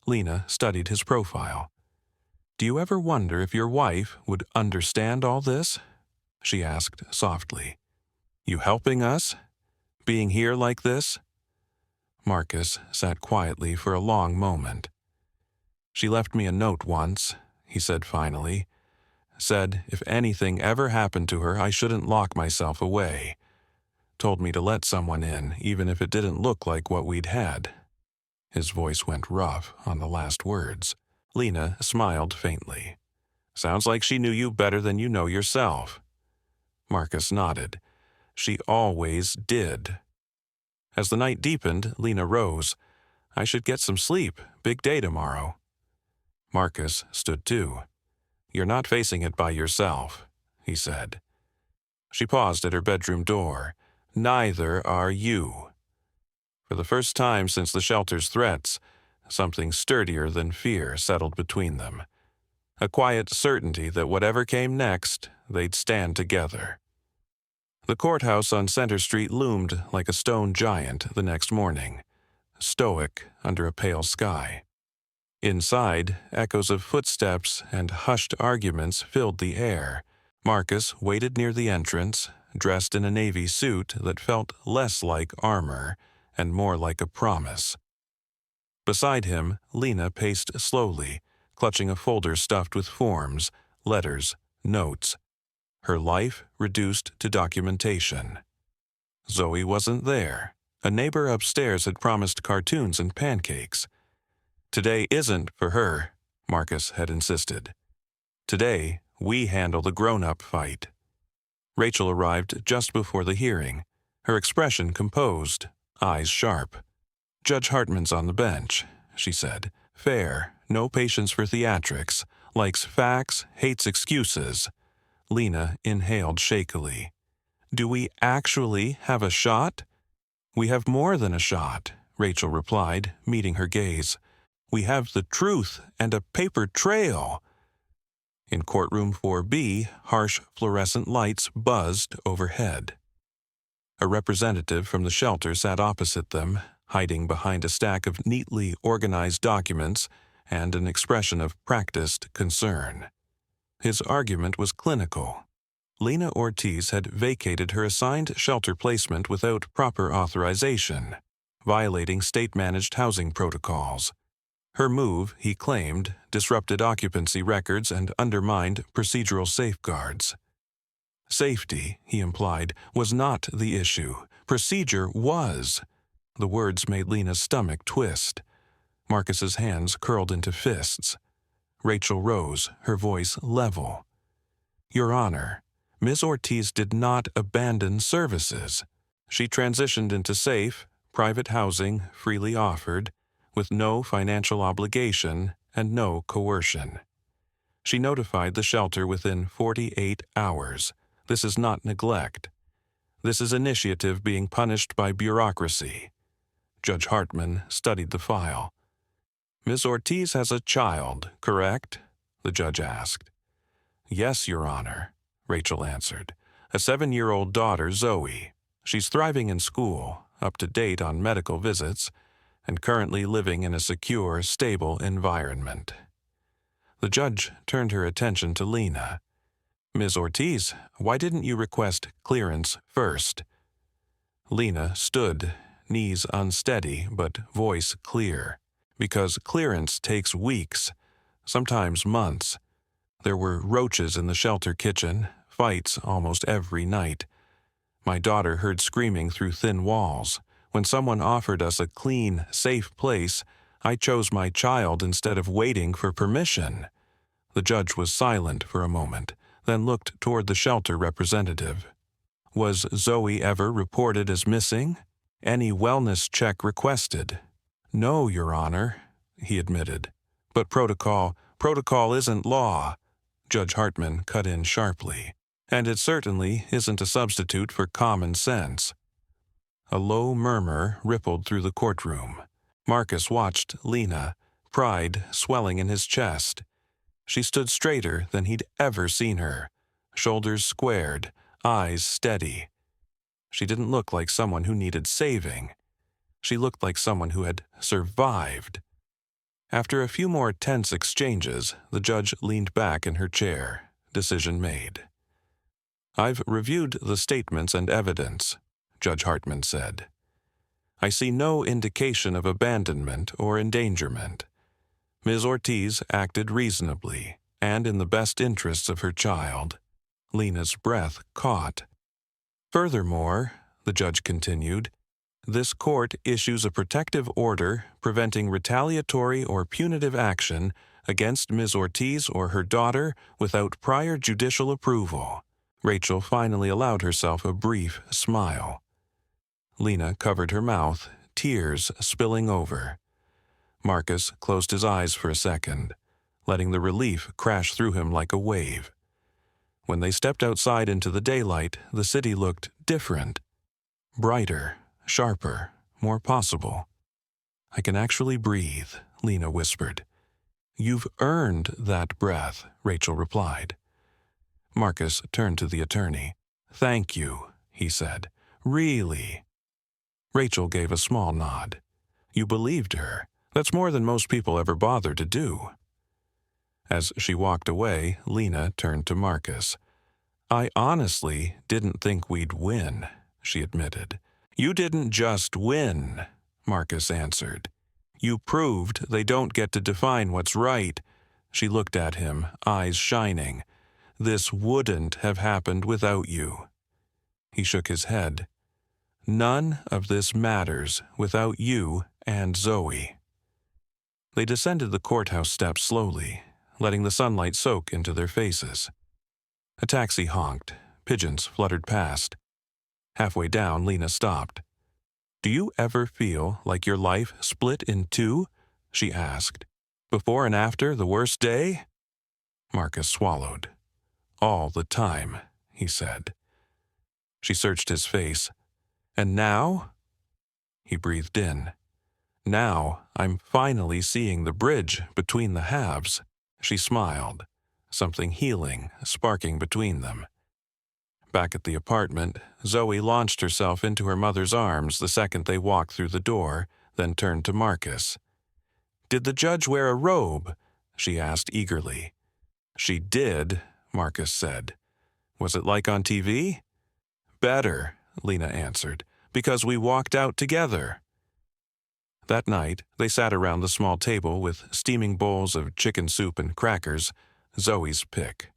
A: Lena studied his profile. "Do you ever wonder if your wife would understand all this?" she asked softly. "You helping us? Being here like this?" Marcus sat quietly for a long moment. "She left me a note once," he said finally. "Said if anything ever happened to her, I shouldn't lock myself away. Told me to let someone in, even if it didn't look like what we'd had." His voice went rough on the last words. Lena smiled faintly. "Sounds like she knew you better than you know yourself." Marcus nodded. "She always did." As the night deepened, Lena rose. "I should get some sleep. Big day tomorrow." Marcus stood too. "You're not facing it by yourself," he said. She paused at her bedroom door. "Neither are you." For the first time since the shelter's threats, something sturdier than fear settled between them. A quiet certainty that whatever came next, they'd stand together. The courthouse on Center Street loomed like a stone giant the next morning, stoic under a pale sky. Inside, echoes of footsteps and hushed arguments filled the air. Marcus waited near the entrance, dressed in a navy suit that felt less like armor and more like a promise. Beside him, Lena paced slowly, clutching a folder stuffed with forms, letters, notes. Her life reduced to documentation. Zoe wasn't there. A neighbor upstairs had promised cartoons and pancakes. Today isn't for her, Marcus had insisted. Today, we handle the grown-up fight. Rachel arrived just before the hearing, her expression composed, eyes sharp. Judge Hartman's on the bench, she said. Fair, no patience for theatrics, likes facts, hates excuses. Lena inhaled shakily. Do we actually have a shot? We have more than a shot, Rachel replied, meeting her gaze. We have the truth and a paper trail. In courtroom 4B, harsh fluorescent lights buzzed overhead. A representative from the shelter sat opposite them, hiding behind a stack of neatly organized documents and an expression of practiced concern. His argument was clinical. Lena Ortiz had vacated her assigned shelter placement without proper authorization, violating state-managed housing protocols. Her move, he claimed, disrupted occupancy records and undermined procedural safeguards. Safety, he implied, was not the issue. Procedure was. The words made Lena's stomach twist. Marcus's hands curled into fists. Rachel rose, her voice level. Your Honor, Ms. Ortiz did not abandon services. She transitioned into safe, private housing freely offered, with no financial obligation and no coercion. She notified the shelter within 48 hours. This is not neglect. This is initiative being punished by bureaucracy. Judge Hartman studied the file. Ms. Ortiz has a child, correct? The judge asked. Yes, Your Honor, Rachel answered. A 7-year-old daughter, Zoe. She's thriving in school, up to date on medical visits, and currently living in a secure, stable environment. The judge turned her attention to Lena. Ms. Ortiz, why didn't you request clearance first? Lena stood, knees unsteady but voice clear. Because clearance takes weeks, sometimes months. There were roaches in the shelter kitchen, fights almost every night. My daughter heard screaming through thin walls. When someone offered us a clean, safe place, I chose my child instead of waiting for permission. The judge was silent for a moment, then looked toward the shelter representative. Was Zoe ever reported as missing? Any wellness check requested? No, Your Honor, he admitted. But protocol isn't law. Judge Hartman cut in sharply. And it certainly isn't a substitute for common sense. A low murmur rippled through the courtroom. Marcus watched Lena, pride swelling in his chest. She stood straighter than he'd ever seen her, shoulders squared, eyes steady. She didn't look like someone who needed saving. She looked like someone who had survived. After a few more tense exchanges, the judge leaned back in her chair, decision made. I've reviewed the statements and evidence, Judge Hartman said. I see no indication of abandonment or endangerment. Ms. Ortiz acted reasonably and in the best interests of her child. Lena's breath caught. Furthermore, the judge continued, this court issues a protective order preventing retaliatory or punitive action against Ms. Ortiz or her daughter without prior judicial approval. Rachel finally allowed herself a brief smile. Lena covered her mouth, tears spilling over. Marcus closed his eyes for a second, letting the relief crash through him like a wave. When they stepped outside into the daylight, the city looked different. Brighter, sharper, more possible. I can actually breathe, Lena whispered. You've earned that breath, Rachel replied. Marcus turned to the attorney. Thank you, he said. Really? Rachel gave a small nod. You believed her. That's more than most people ever bother to do. As she walked away, Lena turned to Marcus. I honestly didn't think we'd win, she admitted. You didn't just win, Marcus answered. You proved they don't get to define what's right. She looked at him, eyes shining. This wouldn't have happened without you. He shook his head. None of this matters without you and Zoe. They descended the courthouse steps slowly, letting the sunlight soak into their faces. A taxi honked. Pigeons fluttered past. Halfway down, Lena stopped. Do you ever feel like your life split in two? She asked. Before and after the worst day? Marcus swallowed. All the time, he said. She searched his face. And now? He breathed in. Now I'm finally seeing the bridge between the halves. She smiled, something healing sparking between them. Back at the apartment, Zoe launched herself into her mother's arms the second they walked through the door, then turned to Marcus. Did the judge wear a robe? She asked eagerly. She did, Marcus said. Was it like on TV? Better, Lena answered, because we walked out together. That night, they sat around the small table with steaming bowls of chicken soup and crackers, Zoe's pick.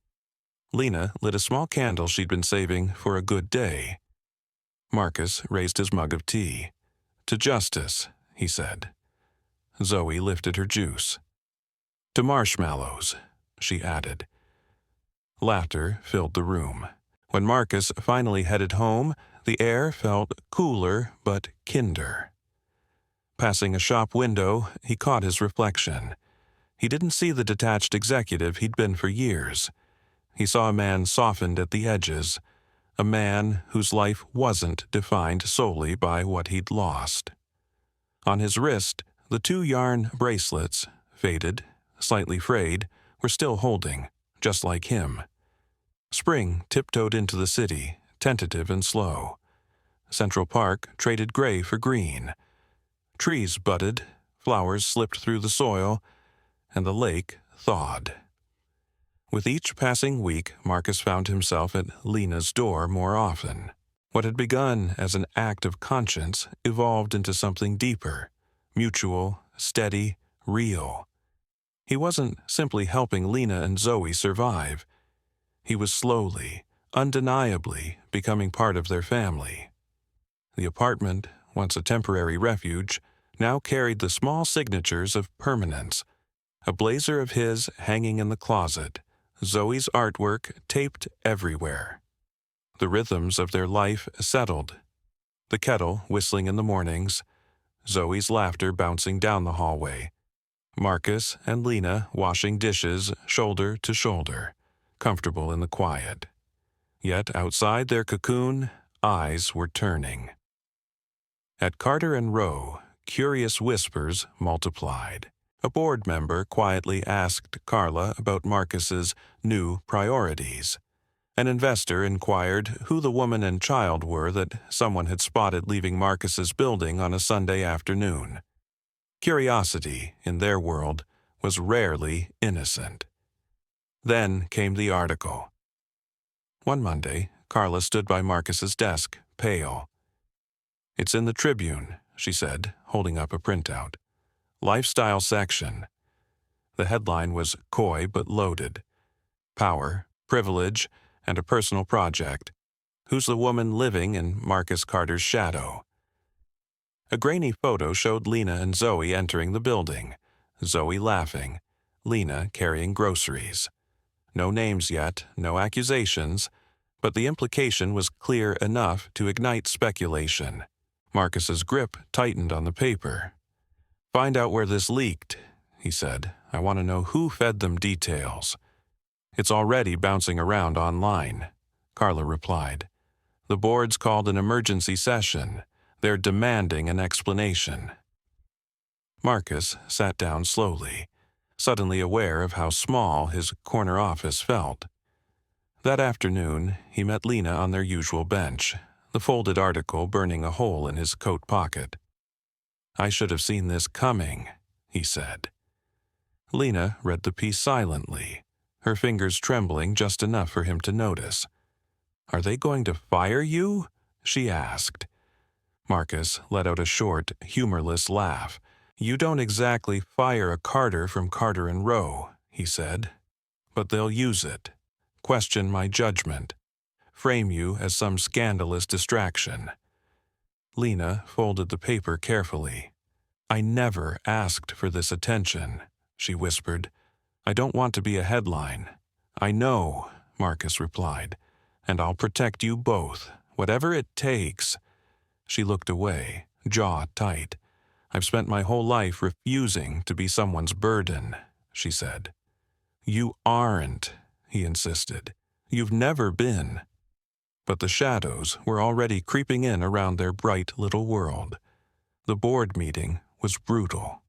A: Lena lit a small candle she'd been saving for a good day. Marcus raised his mug of tea. To justice, he said. Zoe lifted her juice. To marshmallows, she added. Laughter filled the room. When Marcus finally headed home, the air felt cooler but kinder. Passing a shop window, he caught his reflection. He didn't see the detached executive he'd been for years. He saw a man softened at the edges, a man whose life wasn't defined solely by what he'd lost. On his wrist, the 2 yarn bracelets, faded, slightly frayed, were still holding, just like him. Spring tiptoed into the city, tentative and slow. Central Park traded gray for green. Trees budded, flowers slipped through the soil, and the lake thawed. With each passing week, Marcus found himself at Lena's door more often. What had begun as an act of conscience evolved into something deeper, mutual, steady, real. He wasn't simply helping Lena and Zoe survive. He was slowly, undeniably becoming part of their family. The apartment, once a temporary refuge, now carried the small signatures of permanence. A blazer of his hanging in the closet, Zoe's artwork taped everywhere. The rhythms of their life settled. The kettle whistling in the mornings, Zoe's laughter bouncing down the hallway, Marcus and Lena washing dishes shoulder to shoulder, comfortable in the quiet. Yet outside their cocoon, eyes were turning. At Carter and Row, curious whispers multiplied. A board member quietly asked Carla about Marcus's new priorities. An investor inquired who the woman and child were that someone had spotted leaving Marcus's building on a Sunday afternoon. Curiosity, in their world, was rarely innocent. Then came the article. One Monday, Carla stood by Marcus's desk, pale. "It's in the Tribune," she said, holding up a printout. Lifestyle section. The headline was coy but loaded. Power, privilege, and a personal project. Who's the woman living in Marcus Carter's shadow? A grainy photo showed Lena and Zoe entering the building, Zoe laughing, Lena carrying groceries. No names yet, no accusations, but the implication was clear enough to ignite speculation. Marcus's grip tightened on the paper. "Find out where this leaked," he said. "I want to know who fed them details." "It's already bouncing around online," Carla replied. "The board's called an emergency session. They're demanding an explanation." Marcus sat down slowly, suddenly aware of how small his corner office felt. That afternoon, he met Lena on their usual bench, the folded article burning a hole in his coat pocket. "I should have seen this coming," he said. Lena read the piece silently, her fingers trembling just enough for him to notice. Are they going to fire you? She asked. Marcus let out a short, humorless laugh. You don't exactly fire a Carter from Carter and Row, he said. But they'll use it. Question my judgment. Frame you as some scandalous distraction. Lena folded the paper carefully. I never asked for this attention, she whispered. I don't want to be a headline. I know, Marcus replied, and I'll protect you both, whatever it takes. She looked away, jaw tight. I've spent my whole life refusing to be someone's burden, she said. You aren't, he insisted. You've never been. But the shadows were already creeping in around their bright little world. The board meeting was brutal.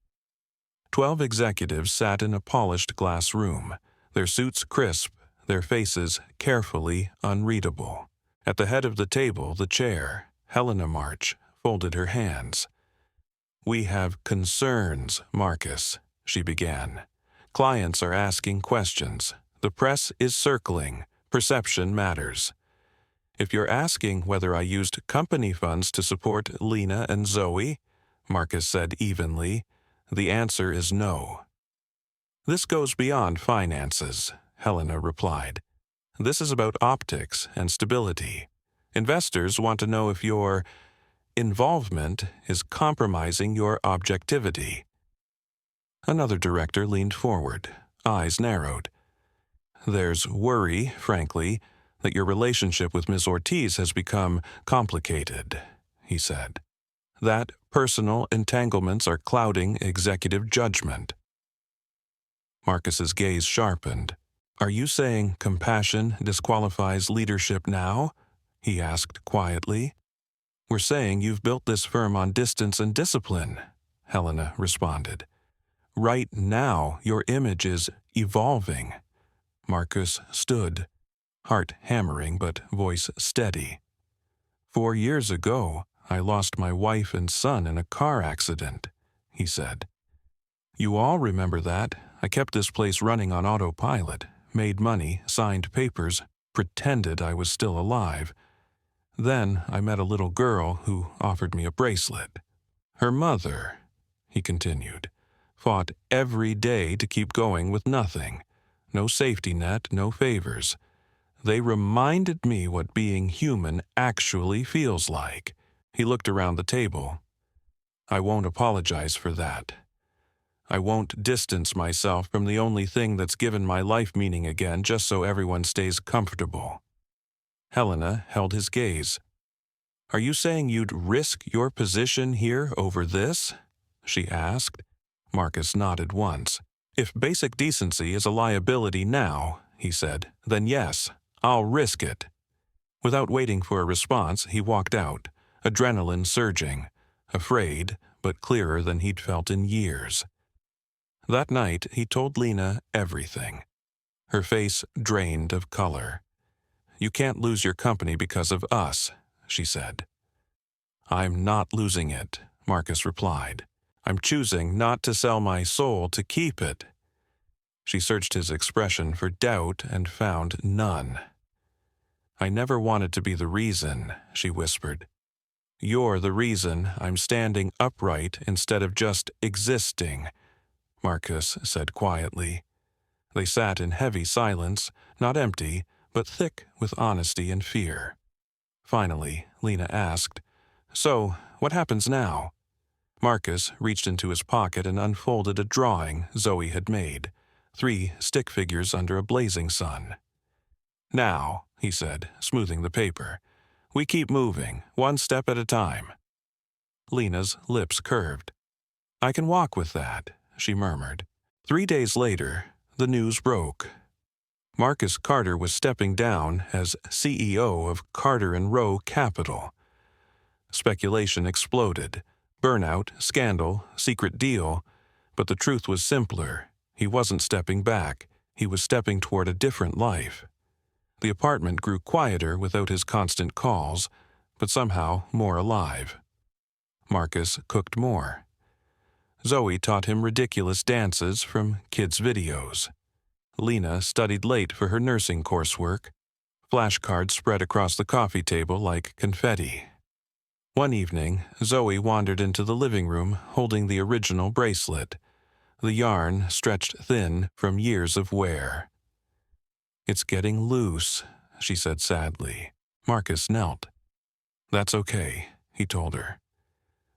A: 12 executives sat in a polished glass room, their suits crisp, their faces carefully unreadable. At the head of the table, the chair, Helena March, folded her hands. We have concerns, Marcus, she began. Clients are asking questions. The press is circling. Perception matters. If you're asking whether I used company funds to support Lena and Zoe, Marcus said evenly, the answer is no. This goes beyond finances, Helena replied. This is about optics and stability. Investors want to know if your involvement is compromising your objectivity. Another director leaned forward, eyes narrowed. There's worry, frankly, that your relationship with Miss Ortiz has become complicated, he said. That personal entanglements are clouding executive judgment. Marcus's gaze sharpened. Are you saying compassion disqualifies leadership now? He asked quietly. We're saying you've built this firm on distance and discipline, Helena responded. Right now, your image is evolving. Marcus stood, heart hammering but voice steady. 4 years ago, I lost my wife and son in a car accident, he said. You all remember that. I kept this place running on autopilot, made money, signed papers, pretended I was still alive. Then I met a little girl who offered me a bracelet. Her mother, he continued, fought every day to keep going with nothing. No safety net, no favors. They reminded me what being human actually feels like. He looked around the table. I won't apologize for that. I won't distance myself from the only thing that's given my life meaning again just so everyone stays comfortable. Helena held his gaze. Are you saying you'd risk your position here over this? She asked. Marcus nodded once. If basic decency is a liability now, he said, then yes, I'll risk it. Without waiting for a response, he walked out, adrenaline surging, afraid, but clearer than he'd felt in years. That night, he told Lena everything. Her face drained of color. You can't lose your company because of us, she said. I'm not losing it, Marcus replied. I'm choosing not to sell my soul to keep it. She searched his expression for doubt and found none. I never wanted to be the reason, she whispered. You're the reason I'm standing upright instead of just existing, Marcus said quietly. They sat in heavy silence, not empty, but thick with honesty and fear. Finally, Lena asked, So, what happens now? Marcus reached into his pocket and unfolded a drawing Zoe had made, 3 stick figures under a blazing sun. Now, he said, smoothing the paper, we keep moving, one step at a time. Lena's lips curved. I can walk with that, she murmured. 3 days later, the news broke. Marcus Carter was stepping down as CEO of Carter and Row Capital. Speculation exploded. Burnout, scandal, secret deal. But the truth was simpler. He wasn't stepping back. He was stepping toward a different life. The apartment grew quieter without his constant calls, but somehow more alive. Marcus cooked more. Zoe taught him ridiculous dances from kids' videos. Lena studied late for her nursing coursework. Flashcards spread across the coffee table like confetti. One evening, Zoe wandered into the living room holding the original bracelet, the yarn stretched thin from years of wear. "It's getting loose," she said sadly. Marcus knelt. "That's okay," he told her.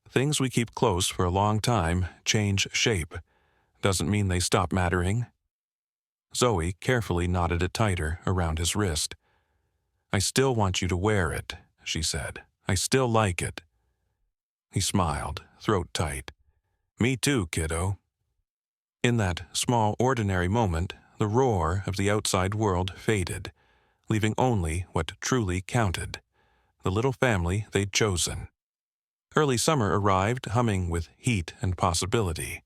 A: "Things we keep close for a long time change shape. Doesn't mean they stop mattering." Zoe carefully knotted it tighter around his wrist. "I still want you to wear it," she said. "I still like it." He smiled, throat tight. "Me too, kiddo." In that small, ordinary moment, the roar of the outside world faded, leaving only what truly counted, the little family they'd chosen. Early summer arrived, humming with heat and possibility.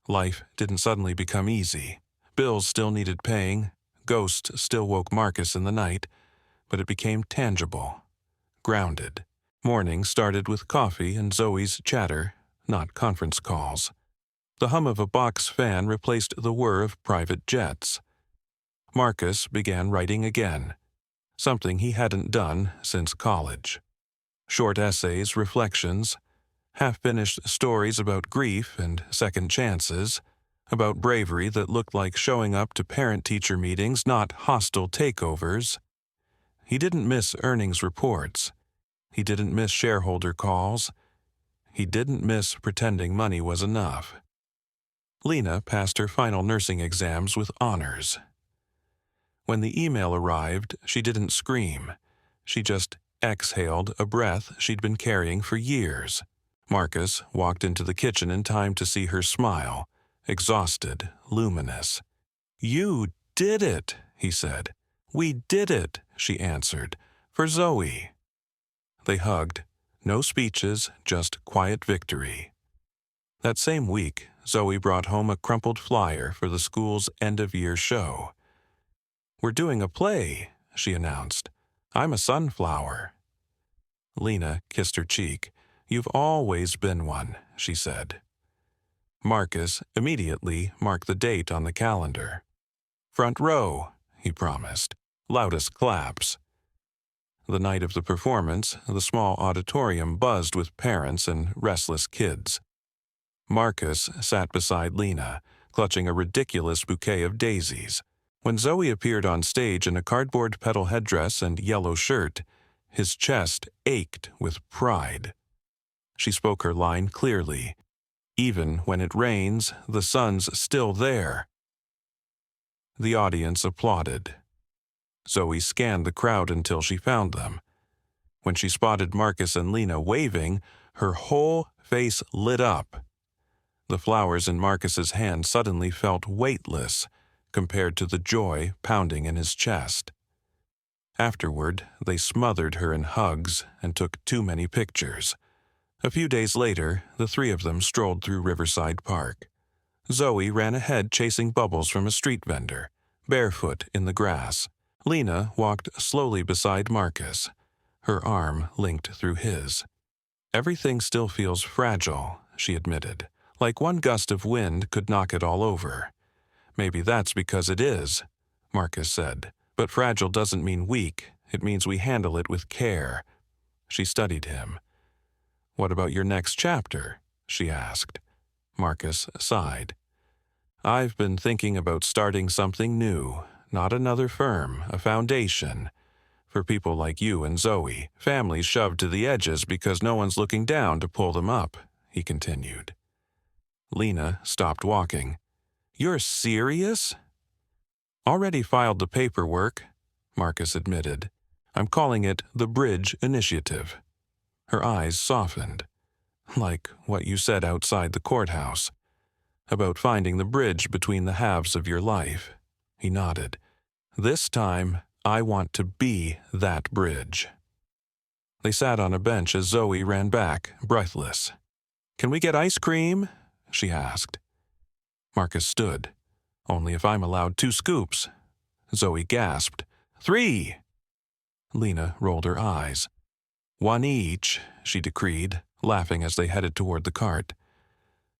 A: Life didn't suddenly become easy. Bills still needed paying, ghosts still woke Marcus in the night, but it became tangible, grounded. Morning started with coffee and Zoe's chatter, not conference calls. The hum of a box fan replaced the whir of private jets. Marcus began writing again, something he hadn't done since college. Short essays, reflections, half-finished stories about grief and second chances, about bravery that looked like showing up to parent-teacher meetings, not hostile takeovers. He didn't miss earnings reports. He didn't miss shareholder calls. He didn't miss pretending money was enough. Lena passed her final nursing exams with honors. When the email arrived, she didn't scream. She just exhaled a breath she'd been carrying for years. Marcus walked into the kitchen in time to see her smile, exhausted, luminous. "You did it," he said. "We did it," she answered. "For Zoe." They hugged. No speeches, just quiet victory. That same week, Zoe brought home a crumpled flyer for the school's end-of-year show. "We're doing a play," she announced. "I'm a sunflower." Lena kissed her cheek. "You've always been one," she said. Marcus immediately marked the date on the calendar. "Front row," he promised. "Loudest claps." The night of the performance, the small auditorium buzzed with parents and restless kids. Marcus sat beside Lena, clutching a ridiculous bouquet of daisies. When Zoe appeared on stage in a cardboard petal headdress and yellow shirt, his chest ached with pride. She spoke her line clearly. "Even when it rains, the sun's still there." The audience applauded. Zoe scanned the crowd until she found them. When she spotted Marcus and Lena waving, her whole face lit up. The flowers in Marcus's hand suddenly felt weightless compared to the joy pounding in his chest. Afterward, they smothered her in hugs and took too many pictures. A few days later, the three of them strolled through Riverside Park. Zoe ran ahead chasing bubbles from a street vendor, barefoot in the grass. Lena walked slowly beside Marcus, her arm linked through his. "Everything still feels fragile," she admitted, "like one gust of wind could knock it all over." "Maybe that's because it is," Marcus said. "But fragile doesn't mean weak. It means we handle it with care." She studied him. "What about your next chapter?" she asked. Marcus sighed. "I've been thinking about starting something new, not another firm, a foundation. For people like you and Zoe, families shoved to the edges because no one's looking down to pull them up," he continued. Lena stopped walking. "You're serious?" "Already filed the paperwork," Marcus admitted. "I'm calling it the Bridge Initiative." Her eyes softened. "Like what you said outside the courthouse. About finding the bridge between the halves of your life." He nodded. "This time, I want to be that bridge." They sat on a bench as Zoe ran back, breathless. "Can we get ice cream?" she asked. Marcus stood. "Only if I'm allowed 2 scoops." Zoe gasped. 3. Lena rolled her eyes. 1 each, she decreed, laughing as they headed toward the cart.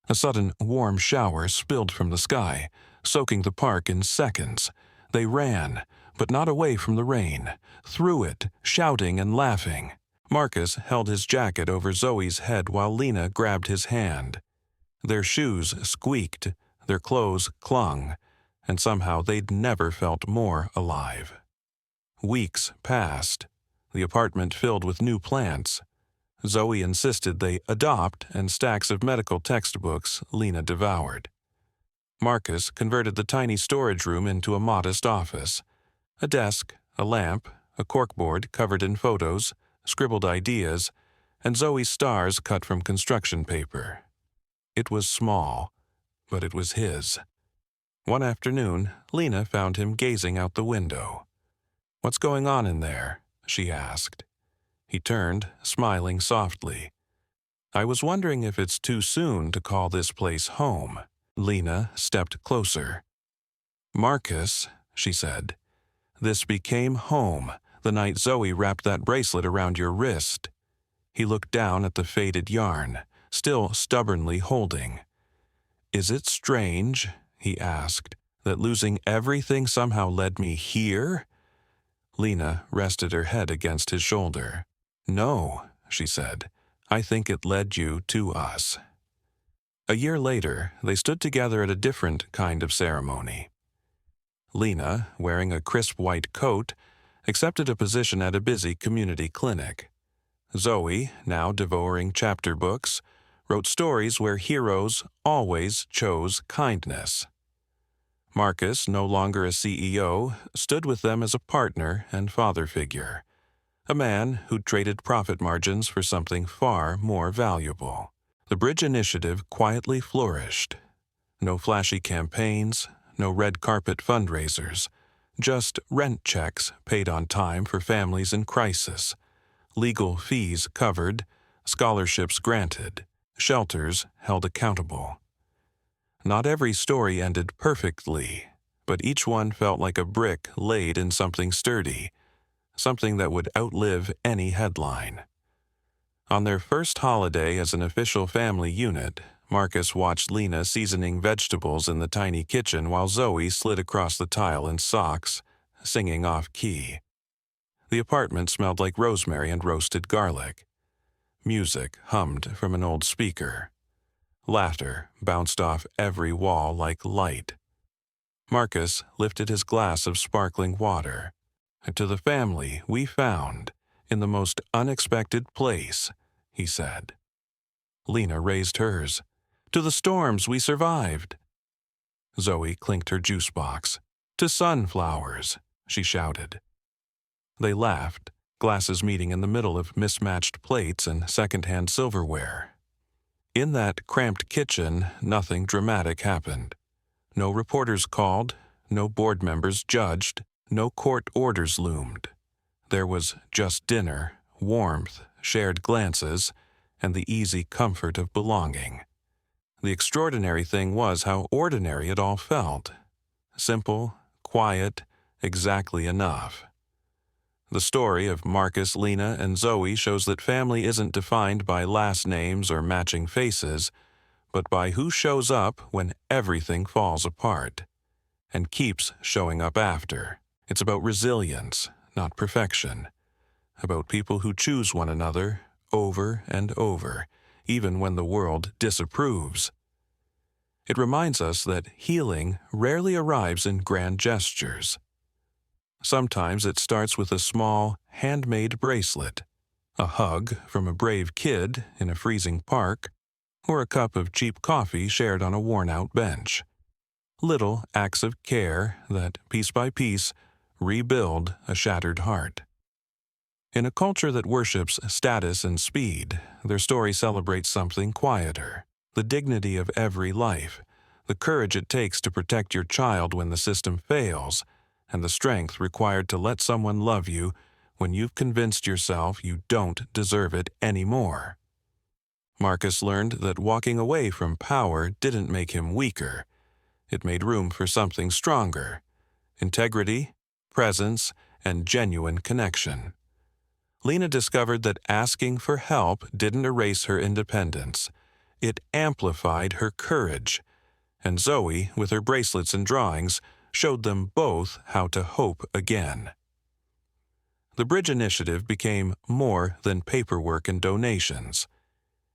A: A sudden warm shower spilled from the sky, soaking the park in seconds. They ran, but not away from the rain, through it, shouting and laughing. Marcus held his jacket over Zoe's head while Lena grabbed his hand. Their shoes squeaked, their clothes clung, and somehow they'd never felt more alive. Weeks passed, the apartment filled with new plants. Zoe insisted they adopt, and stacks of medical textbooks Lena devoured. Marcus converted the tiny storage room into a modest office. A desk, a lamp, a corkboard covered in photos, scribbled ideas, and Zoe's stars cut from construction paper. It was small, but it was his. One afternoon, Lena found him gazing out the window. "What's going on in there?" she asked. He turned, smiling softly. "I was wondering if it's too soon to call this place home." Lena stepped closer. "Marcus," she said, "this became home the night Zoe wrapped that bracelet around your wrist." He looked down at the faded yarn, still stubbornly holding. "Is it strange," he asked, "that losing everything somehow led me here?" Lena rested her head against his shoulder. "No," she said, "I think it led you to us." A year later, they stood together at a different kind of ceremony. Lena, wearing a crisp white coat, accepted a position at a busy community clinic. Zoe, now devouring chapter books, wrote stories where heroes always chose kindness. Marcus, no longer a CEO, stood with them as a partner and father figure, a man who traded profit margins for something far more valuable. The Bridge Initiative quietly flourished. No flashy campaigns, no red carpet fundraisers, just rent checks paid on time for families in crisis, legal fees covered, scholarships granted, shelters held accountable. Not every story ended perfectly, but each one felt like a brick laid in something sturdy, something that would outlive any headline. On their first holiday as an official family unit, Marcus watched Lena seasoning vegetables in the tiny kitchen while Zoe slid across the tile in socks, singing off-key. The apartment smelled like rosemary and roasted garlic. Music hummed from an old speaker. Laughter bounced off every wall like light. Marcus lifted his glass of sparkling water. "To the family we found, in the most unexpected place," he said. Lena raised hers. "To the storms we survived." Zoe clinked her juice box. "To sunflowers," she shouted. They laughed, glasses meeting in the middle of mismatched plates and second-hand silverware. In that cramped kitchen, nothing dramatic happened. No reporters called, no board members judged, no court orders loomed. There was just dinner, warmth, shared glances, and the easy comfort of belonging. The extraordinary thing was how ordinary it all felt. Simple, quiet, exactly enough. The story of Marcus, Lena, and Zoe shows that family isn't defined by last names or matching faces, but by who shows up when everything falls apart, and keeps showing up after. It's about resilience, not perfection. About people who choose one another over and over, even when the world disapproves. It reminds us that healing rarely arrives in grand gestures. Sometimes it starts with a small, handmade bracelet, a hug from a brave kid in a freezing park, or a cup of cheap coffee shared on a worn-out bench. Little acts of care that, piece by piece, rebuild a shattered heart. In a culture that worships status and speed, their story celebrates something quieter, the dignity of every life, the courage it takes to protect your child when the system fails, and the strength required to let someone love you when you've convinced yourself you don't deserve it anymore. Marcus learned that walking away from power didn't make him weaker. It made room for something stronger: integrity, presence, and genuine connection. Lena discovered that asking for help didn't erase her independence. It amplified her courage. And Zoe, with her bracelets and drawings, showed them both how to hope again. The Bridge Initiative became more than paperwork and donations.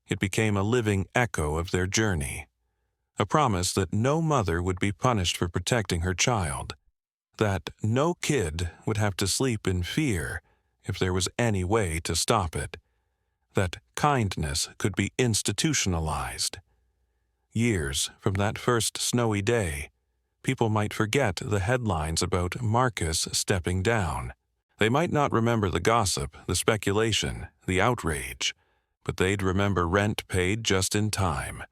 A: It became a living echo of their journey, a promise that no mother would be punished for protecting her child, that no kid would have to sleep in fear if there was any way to stop it, that kindness could be institutionalized. Years from that first snowy day, people might forget the headlines about Marcus stepping down. They might not remember the gossip, the speculation, the outrage, but they'd remember rent paid just in time,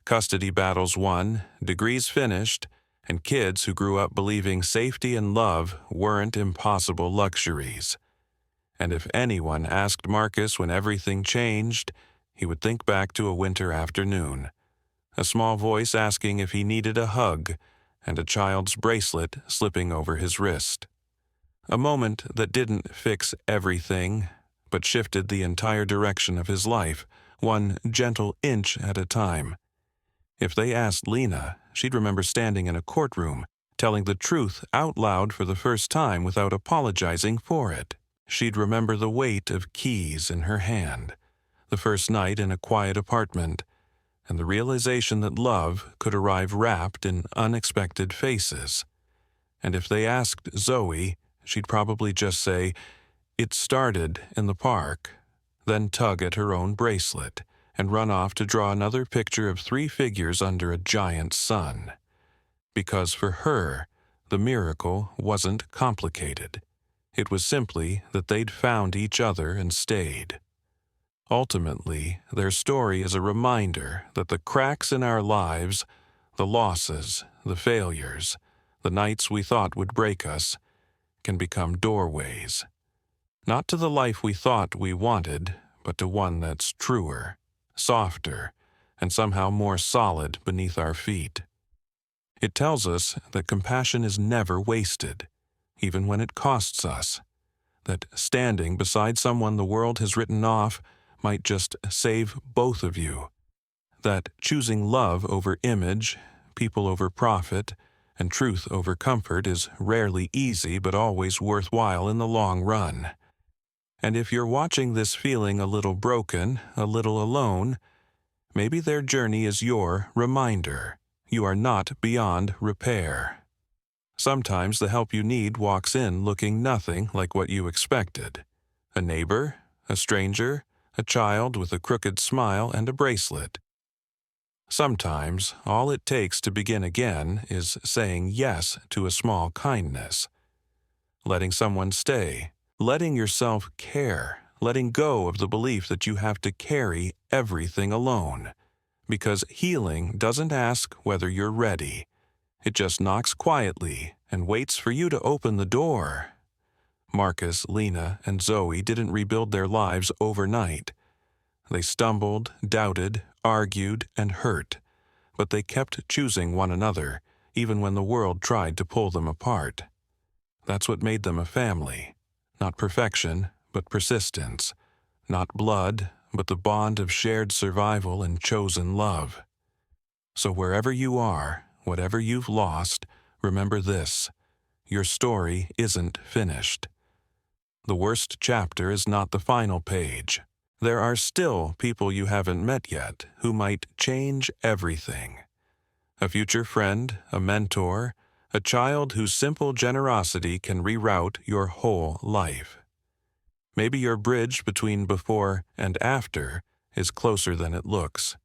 A: custody battles won, degrees finished, and kids who grew up believing safety and love weren't impossible luxuries. And if anyone asked Marcus when everything changed, he would think back to a winter afternoon, a small voice asking if he needed a hug, and a child's bracelet slipping over his wrist. A moment that didn't fix everything, but shifted the entire direction of his life, one gentle inch at a time. If they asked Lena, she'd remember standing in a courtroom, telling the truth out loud for the first time without apologizing for it. She'd remember the weight of keys in her hand, the first night in a quiet apartment, and the realization that love could arrive wrapped in unexpected faces. And if they asked Zoe, she'd probably just say, "It started in the park," then tug at her own bracelet and run off to draw another picture of 3 figures under a giant sun. Because for her, the miracle wasn't complicated. It was simply that they'd found each other and stayed. Ultimately, their story is a reminder that the cracks in our lives, the losses, the failures, the nights we thought would break us, can become doorways. Not to the life we thought we wanted, but to one that's truer, softer, and somehow more solid beneath our feet. It tells us that compassion is never wasted, even when it costs us, that standing beside someone the world has written off might just save both of you, that choosing love over image, people over profit, and truth over comfort is rarely easy but always worthwhile in the long run. And if you're watching this feeling a little broken, a little alone, maybe their journey is your reminder. You are not beyond repair. Sometimes the help you need walks in looking nothing like what you expected. A neighbor, a stranger, a child with a crooked smile and a bracelet. Sometimes all it takes to begin again is saying yes to a small kindness. Letting someone stay, letting yourself care, letting go of the belief that you have to carry everything alone. Because healing doesn't ask whether you're ready. It just knocks quietly and waits for you to open the door. Marcus, Lena, and Zoe didn't rebuild their lives overnight. They stumbled, doubted, argued, and hurt, but they kept choosing one another, even when the world tried to pull them apart. That's what made them a family. Not perfection, but persistence. Not blood, but the bond of shared survival and chosen love. So wherever you are, whatever you've lost, remember this: your story isn't finished. The worst chapter is not the final page. There are still people you haven't met yet who might change everything. A future friend, a mentor, a child whose simple generosity can reroute your whole life. Maybe your bridge between before and after is closer than it looks.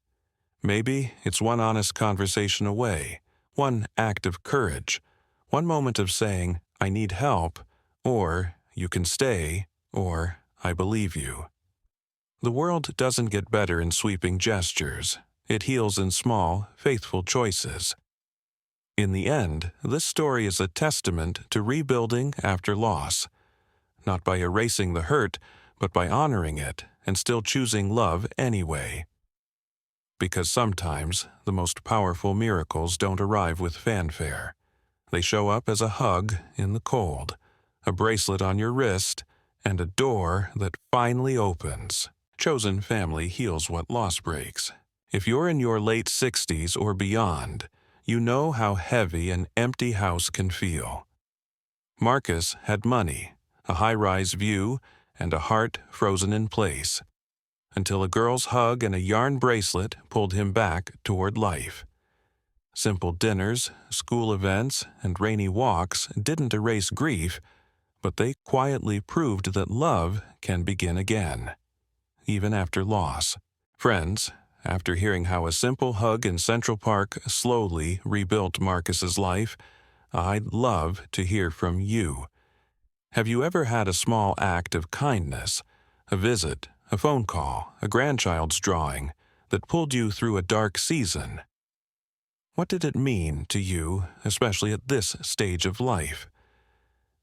A: Maybe it's one honest conversation away, one act of courage, one moment of saying, "I need help," or "You can stay," or "I believe you." The world doesn't get better in sweeping gestures. It heals in small, faithful choices. In the end, this story is a testament to rebuilding after loss, not by erasing the hurt, but by honoring it and still choosing love anyway. Because sometimes the most powerful miracles don't arrive with fanfare. They show up as a hug in the cold, a bracelet on your wrist, and a door that finally opens. Chosen family heals what loss breaks. If you're in your late 60s or beyond, you know how heavy an empty house can feel. Marcus had money, a high-rise view, and a heart frozen in place, until a girl's hug and a yarn bracelet pulled him back toward life. Simple dinners, school events, and rainy walks didn't erase grief, but they quietly proved that love can begin again, even after loss. Friends, after hearing how a simple hug in Central Park slowly rebuilt Marcus's life, I'd love to hear from you. Have you ever had a small act of kindness, a visit, a phone call, a grandchild's drawing, that pulled you through a dark season? What did it mean to you, especially at this stage of life?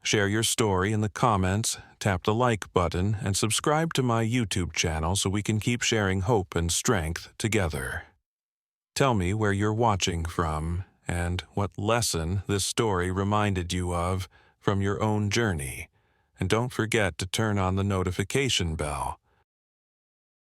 A: Share your story in the comments, tap the like button, and subscribe to my YouTube channel so we can keep sharing hope and strength together. Tell me where you're watching from and what lesson this story reminded you of from your own journey. And don't forget to turn on the notification bell